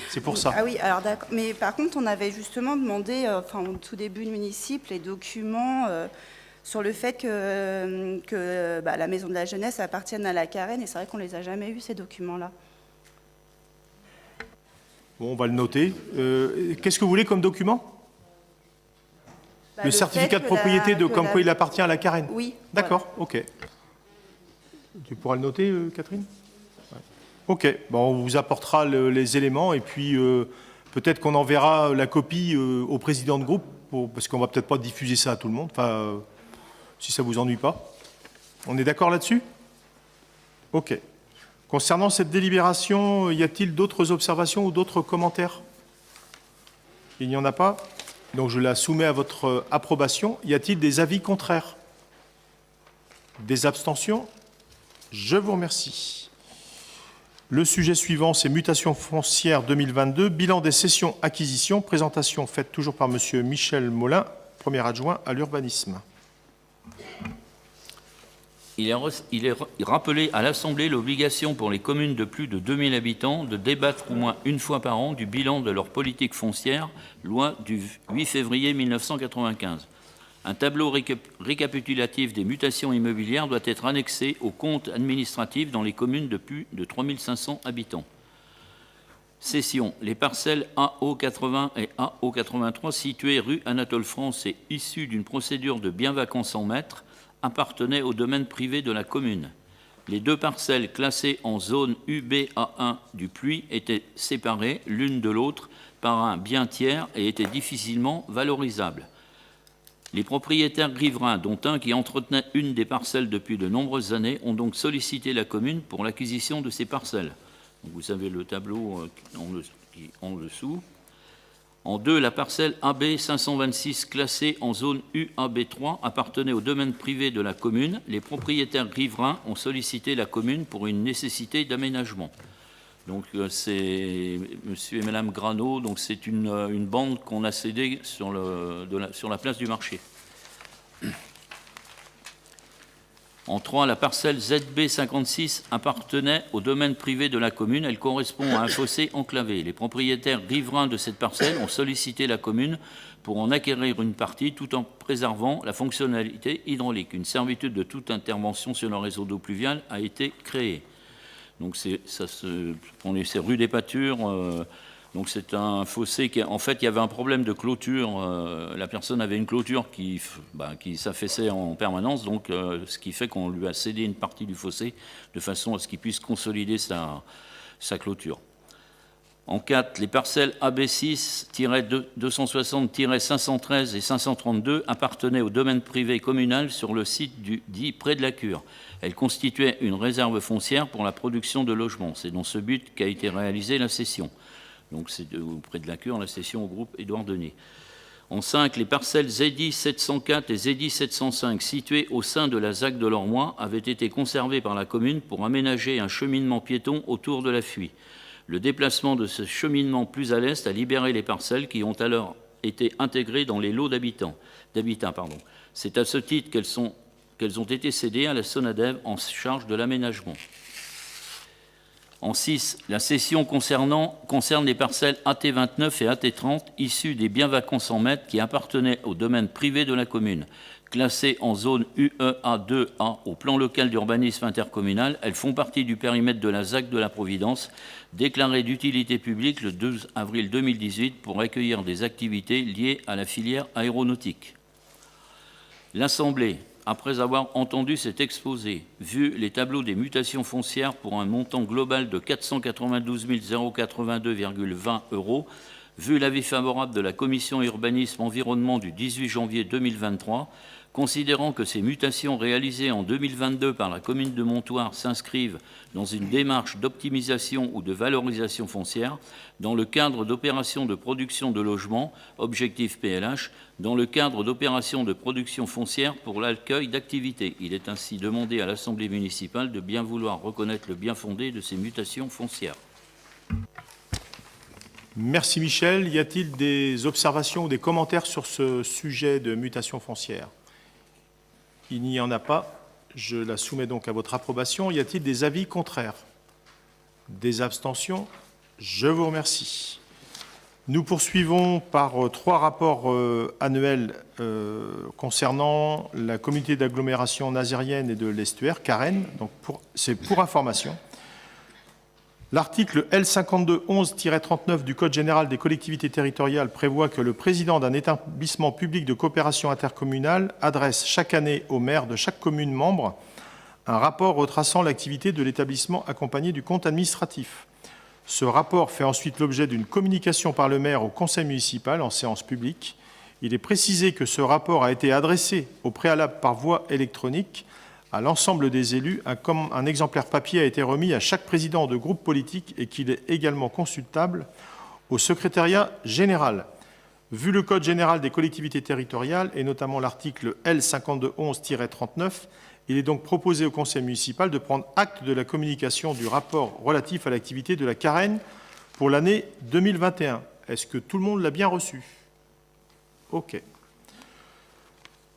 C'est pour ça. Ah oui, alors d'accord. Mais par contre, on avait justement demandé, au tout début de municipal, les documents sur le fait que la maison de la jeunesse appartienne à la Carène, et c'est vrai qu'on les a jamais eus, ces documents-là. Bon, on va le noter. Qu'est-ce que vous voulez comme document? Le certificat de propriété comme quoi il appartient à la Carène? Oui. D'accord, voilà. ok. Tu pourras le noter, Catherine? Ouais. Ok, bon, on vous apportera les éléments et puis peut-être qu'on enverra la copie au président de groupe parce qu'on va peut-être pas diffuser ça à tout le monde, si ça vous ennuie pas. On est d'accord là-dessus? Ok. Concernant cette délibération, y a-t-il d'autres observations ou d'autres commentaires? Il n'y en a pas. Donc je la soumets à votre approbation. Y a-t-il des avis contraires? Des abstentions? Je vous remercie. Le sujet suivant, c'est mutation foncière 2022, bilan des cessions acquisitions, présentation faite toujours par Monsieur Michel Molin, premier adjoint à l'urbanisme. Il est rappelé à l'Assemblée l'obligation pour les communes de plus de 2000 habitants de débattre au moins une fois par an du bilan de leur politique foncière, loi du 8 février 1995. Un tableau récapitulatif des mutations immobilières doit être annexé aux comptes administratifs dans les communes de plus de 3500 habitants. Cession. Les parcelles AO80 et AO83 situées rue Anatole France et issues d'une procédure de bien vacant 100 mètres appartenaient au domaine privé de la commune. Les deux parcelles classées en zone UBA1 du Puy étaient séparées l'une de l'autre par un bien tiers et étaient difficilement valorisables. Les propriétaires riverains, dont un qui entretenait une des parcelles depuis de nombreuses années, ont donc sollicité la commune pour l'acquisition de ces parcelles. Donc vous avez le tableau en dessous. En deux, la parcelle AB 526 classée en zone UAB3 appartenait au domaine privé de la commune. Les propriétaires riverains ont sollicité la commune pour une nécessité d'aménagement. Donc c'est monsieur et madame Grano, donc c'est une bande qu'on a cédée sur la place du marché. En 3, la parcelle ZB 56 appartenait au domaine privé de la commune. Elle correspond à un fossé enclavé. Les propriétaires riverains de cette parcelle ont sollicité la commune pour en acquérir une partie tout en préservant la fonctionnalité hydraulique. Une servitude de toute intervention sur le réseau d'eau pluviale a été créée. Donc c'est rue des Pâtures. Donc c'est un fossé qui, en fait, il y avait un problème de clôture. La personne avait une clôture qui s'affaissait en permanence, donc ce qui fait qu'on lui a cédé une partie du fossé de façon à ce qu'il puisse consolider sa clôture. En 4, les parcelles AB6-260-513 et 532 appartenaient au domaine privé communal sur le site dit près de la Cure. Elles constituaient une réserve foncière pour la production de logements. C'est dans ce but qu'a été réalisée la cession. Donc c'est près de la Cure, la cession au groupe Édouard Denis. En 5, les parcelles ZI 704 et ZI 705 situées au sein de la ZAC de Lormois avaient été conservées par la commune pour aménager un cheminement piéton autour de la fuie. Le déplacement de ce cheminement plus à l'est a libéré les parcelles qui ont alors été intégrées dans les lots d'habitats. C'est à ce titre qu'elles ont été cédées à la SONADEV en charge de l'aménagement. En 6, la cession concerne les parcelles AT29 et AT30 issues des biens vacants 100 mètres qui appartenaient au domaine privé de la commune. Classées en zone UEA2A au plan local d'urbanisme intercommunal, elles font partie du périmètre de la ZAC de la Providence, déclarée d'utilité publique le 12 avril 2018 pour accueillir des activités liées à la filière aéronautique. L'Assemblée, après avoir entendu cet exposé, vu les tableaux des mutations foncières pour un montant global de 492 082,20 €, Vu l'avis favorable de la Commission Urbanisme Environnement du 18 janvier 2023, considérant que ces mutations réalisées en 2022 par la commune de Montoire s'inscrivent dans une démarche d'optimisation ou de valorisation foncière, dans le cadre d'opérations de production de logements, objectif PLH, dans le cadre d'opérations de production foncière pour l'accueil d'activités. Il est ainsi demandé à l'Assemblée municipale de bien vouloir reconnaître le bien fondé de ces mutations foncières. Merci Michel. Y a-t-il des observations ou des commentaires sur ce sujet de mutation foncière? Il n'y en a pas. Je la soumets donc à votre approbation. Y a-t-il des avis contraires? Des abstentions? Je vous remercie. Nous poursuivons par 3 rapports annuels concernant la communauté d'agglomération nazérienne et de l'estuaire, Carène. Donc c'est pour information. L'article L5211-39 du Code général des collectivités territoriales prévoit que le président d'un établissement public de coopération intercommunale adresse chaque année au maire de chaque commune membre un rapport retraçant l'activité de l'établissement accompagné du compte administratif. Ce rapport fait ensuite l'objet d'une communication par le maire au conseil municipal en séance publique. Il est précisé que ce rapport a été adressé au préalable par voie électronique à l'ensemble des élus, un exemplaire papier a été remis à chaque président de groupe politique et qu'il est également consultable au secrétariat général. Vu le Code général des collectivités territoriales et notamment l'article L5211-39, il est donc proposé au conseil municipal de prendre acte de la communication du rapport relatif à l'activité de la Carène pour l'année 2021. Est-ce que tout le monde l'a bien reçu? OK.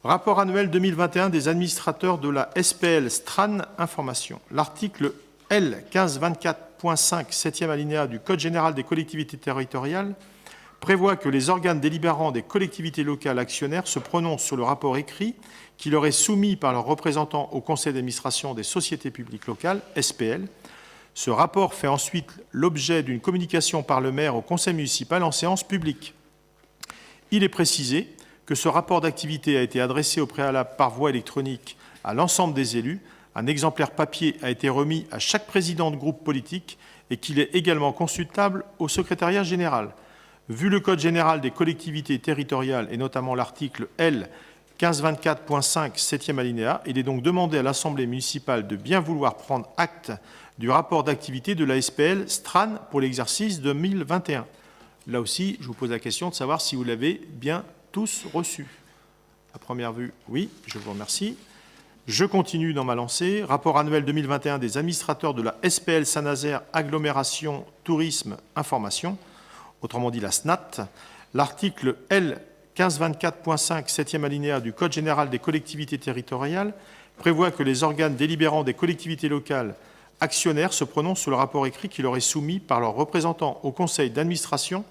Rapport annuel 2021 des administrateurs de la SPL Stran Information. L'article L1524.5, 7e alinéa du Code général des collectivités territoriales prévoit que les organes délibérants des collectivités locales actionnaires se prononcent sur le rapport écrit qui leur est soumis par leurs représentants au conseil d'administration des sociétés publiques locales, SPL. Ce rapport fait ensuite l'objet d'une communication par le maire au conseil municipal en séance publique. Il est précisé que ce rapport d'activité a été adressé au préalable par voie électronique à l'ensemble des élus, un exemplaire papier a été remis à chaque président de groupe politique et qu'il est également consultable au secrétariat général. Vu le Code général des collectivités territoriales et notamment l'article L1524.5, 7e alinéa, il est donc demandé à l'Assemblée municipale de bien vouloir prendre acte du rapport d'activité de la SPL Stran pour l'exercice 2021. Là aussi, je vous pose la question de savoir si vous l'avez bien tous reçus. À première vue, oui, je vous remercie. Je continue dans ma lancée. Rapport annuel 2021 des administrateurs de la SPL Saint-Nazaire Agglomération Tourisme Information, autrement dit la SNAT. L'article L1524.5, 7e alinéa du Code général des collectivités territoriales prévoit que les organes délibérants des collectivités locales actionnaires se prononcent sur le rapport écrit qui leur est soumis par leurs représentants au conseil d'administration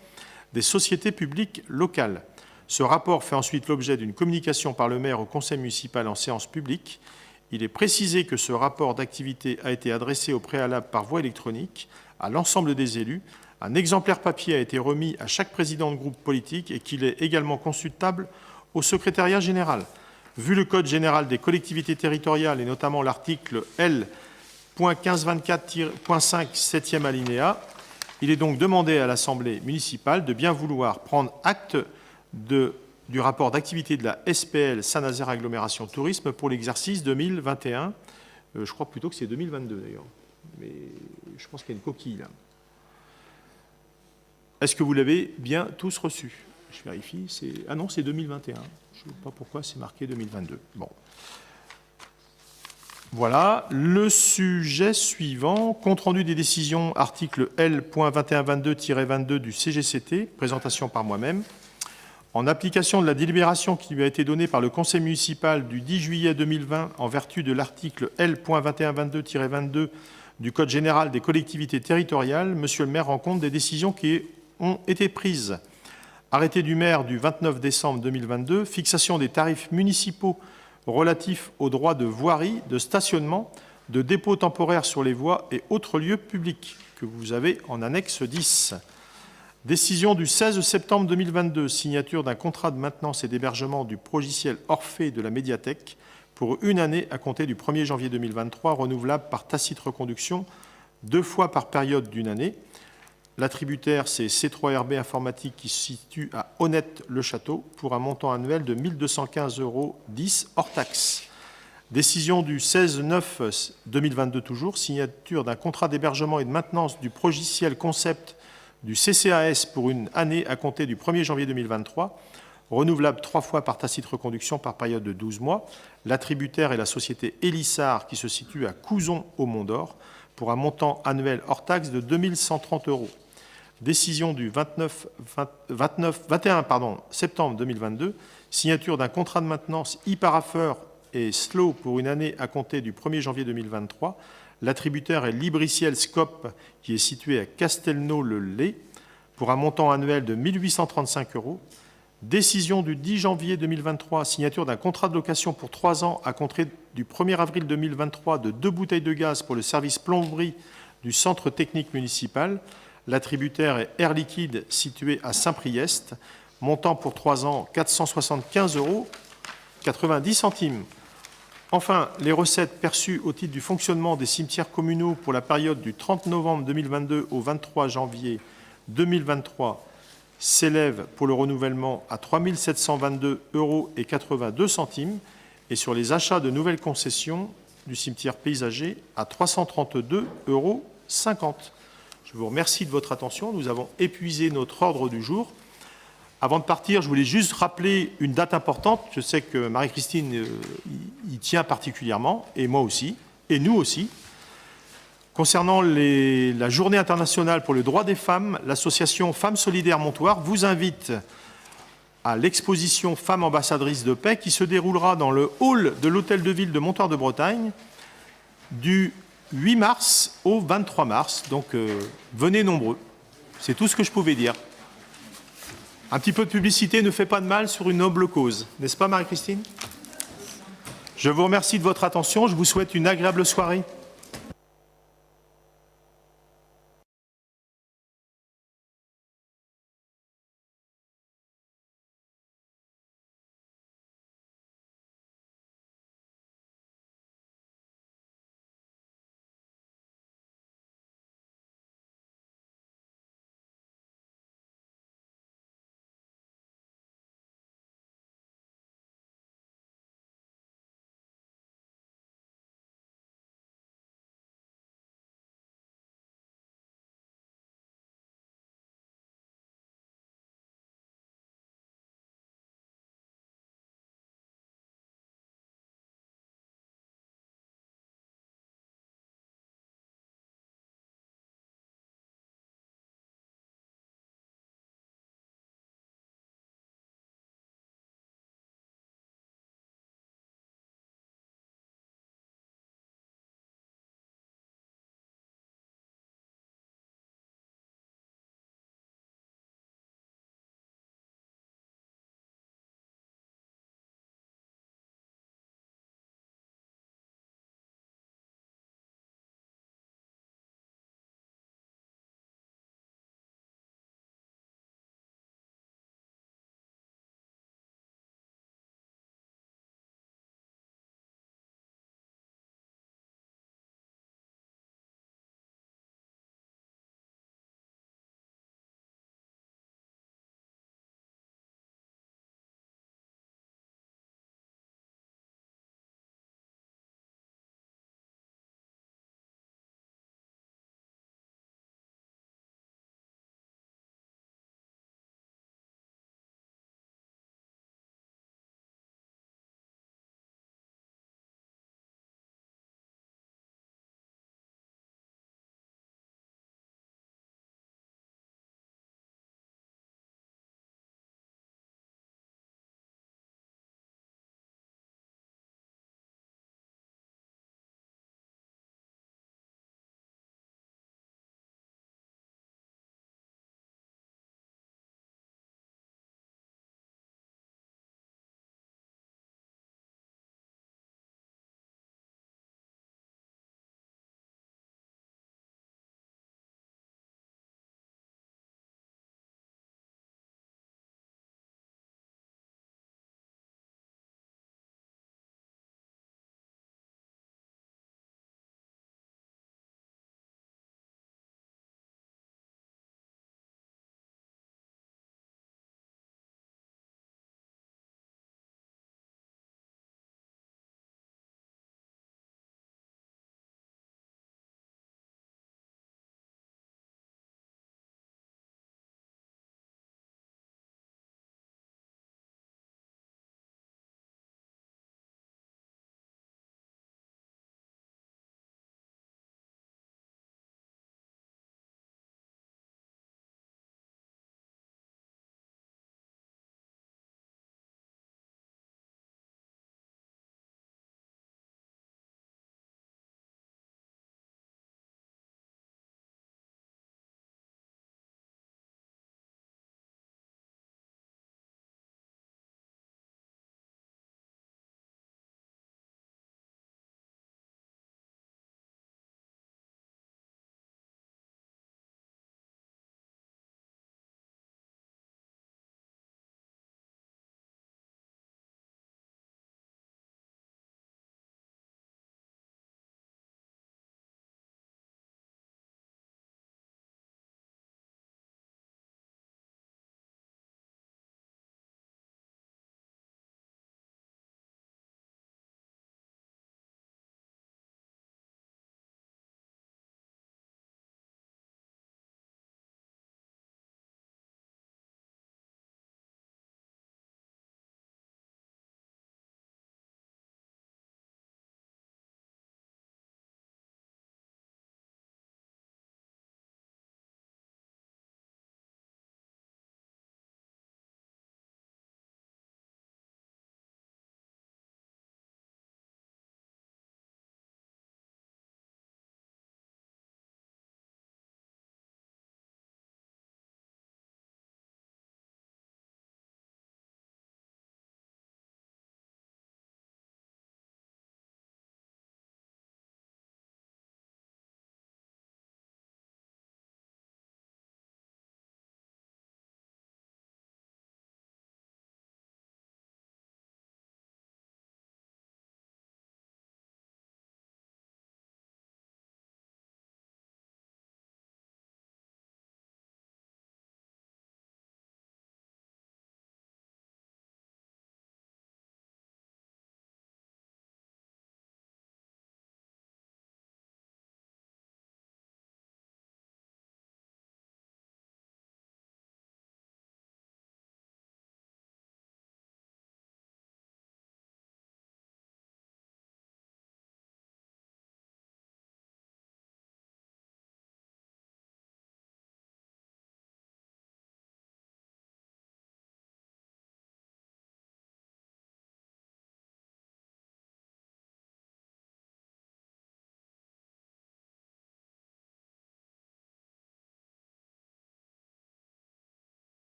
des sociétés publiques locales. Ce rapport fait ensuite l'objet d'une communication par le maire au conseil municipal en séance publique. Il est précisé que ce rapport d'activité a été adressé au préalable par voie électronique à l'ensemble des élus. Un exemplaire papier a été remis à chaque président de groupe politique et qu'il est également consultable au secrétariat général. Vu le Code général des collectivités territoriales et notamment l'article L.1524.5, 7e alinéa, il est donc demandé à l'Assemblée municipale de bien vouloir prendre acte du rapport d'activité de la SPL Saint-Nazaire Agglomération Tourisme pour l'exercice 2021. Je crois plutôt que c'est 2022 d'ailleurs, mais je pense qu'il y a une coquille là. Est-ce que vous l'avez bien tous reçu? Je vérifie. Ah non, c'est 2021. Je ne sais pas pourquoi c'est marqué 2022. Bon. Voilà. Le sujet suivant, compte rendu des décisions, article L.2122-22 du CGCT, présentation par moi-même. En application de la délibération qui lui a été donnée par le conseil municipal du 10 juillet 2020 en vertu de l'article L.2122-22 du Code général des collectivités territoriales, monsieur le maire rend compte des décisions qui ont été prises. Arrêté du maire du 29 décembre 2022, fixation des tarifs municipaux relatifs aux droits de voirie, de stationnement, de dépôt temporaire sur les voies et autres lieux publics, que vous avez en annexe 10. Décision du 16 septembre 2022, signature d'un contrat de maintenance et d'hébergement du logiciel Orphée de la médiathèque pour une année à compter du 1er janvier 2023, renouvelable par tacite reconduction 2 fois par période d'une année. L'attributaire, c'est C3RB Informatique qui se situe à Honnête-le-Château pour un montant annuel de 1 215,10 € hors taxe. Décision du 16/9/2022 toujours, signature d'un contrat d'hébergement et de maintenance du logiciel concept du CCAS pour une année à compter du 1er janvier 2023, renouvelable 3 fois par tacite reconduction par période de 12 mois. L'attributaire est la société Elissard qui se situe à Couzon au Mont-d'Or pour un montant annuel hors taxe de 2 130 €. Décision du 21 septembre 2022, signature d'un contrat de maintenance e-Parafer et Slow pour une année à compter du 1er janvier 2023. L'attributaire est Libriciel Scope qui est situé à Castelnau-le-Lay pour un montant annuel de 1 835 €. Décision du 10 janvier 2023, signature d'un contrat de location pour 3 ans à compter du 1er avril 2023 de 2 bouteilles de gaz pour le service plomberie du centre technique municipal. L'attributaire est Air Liquide situé à Saint-Priest. Montant pour 3 ans, 475,90 €. Enfin, les recettes perçues au titre du fonctionnement des cimetières communaux pour la période du 30 novembre 2022 au 23 janvier 2023 s'élèvent pour le renouvellement à 3 722,82 € et sur les achats de nouvelles concessions du cimetière paysager à 332,50 €. Je vous remercie de votre attention. Nous avons épuisé notre ordre du jour. Avant de partir, je voulais juste rappeler une date importante. Je sais que Marie-Christine y tient particulièrement, et moi aussi, et nous aussi. Concernant la Journée internationale pour le droit des femmes, l'association Femmes Solidaires Montoire vous invite à l'exposition Femmes ambassadrices de paix qui se déroulera dans le hall de l'Hôtel de Ville de Montoire de Bretagne du 8 mars au 23 mars. Donc, venez nombreux. C'est tout ce que je pouvais dire. Un petit peu de publicité ne fait pas de mal sur une noble cause. N'est-ce pas, Marie-Christine ? Je vous remercie de votre attention. Je vous souhaite une agréable soirée.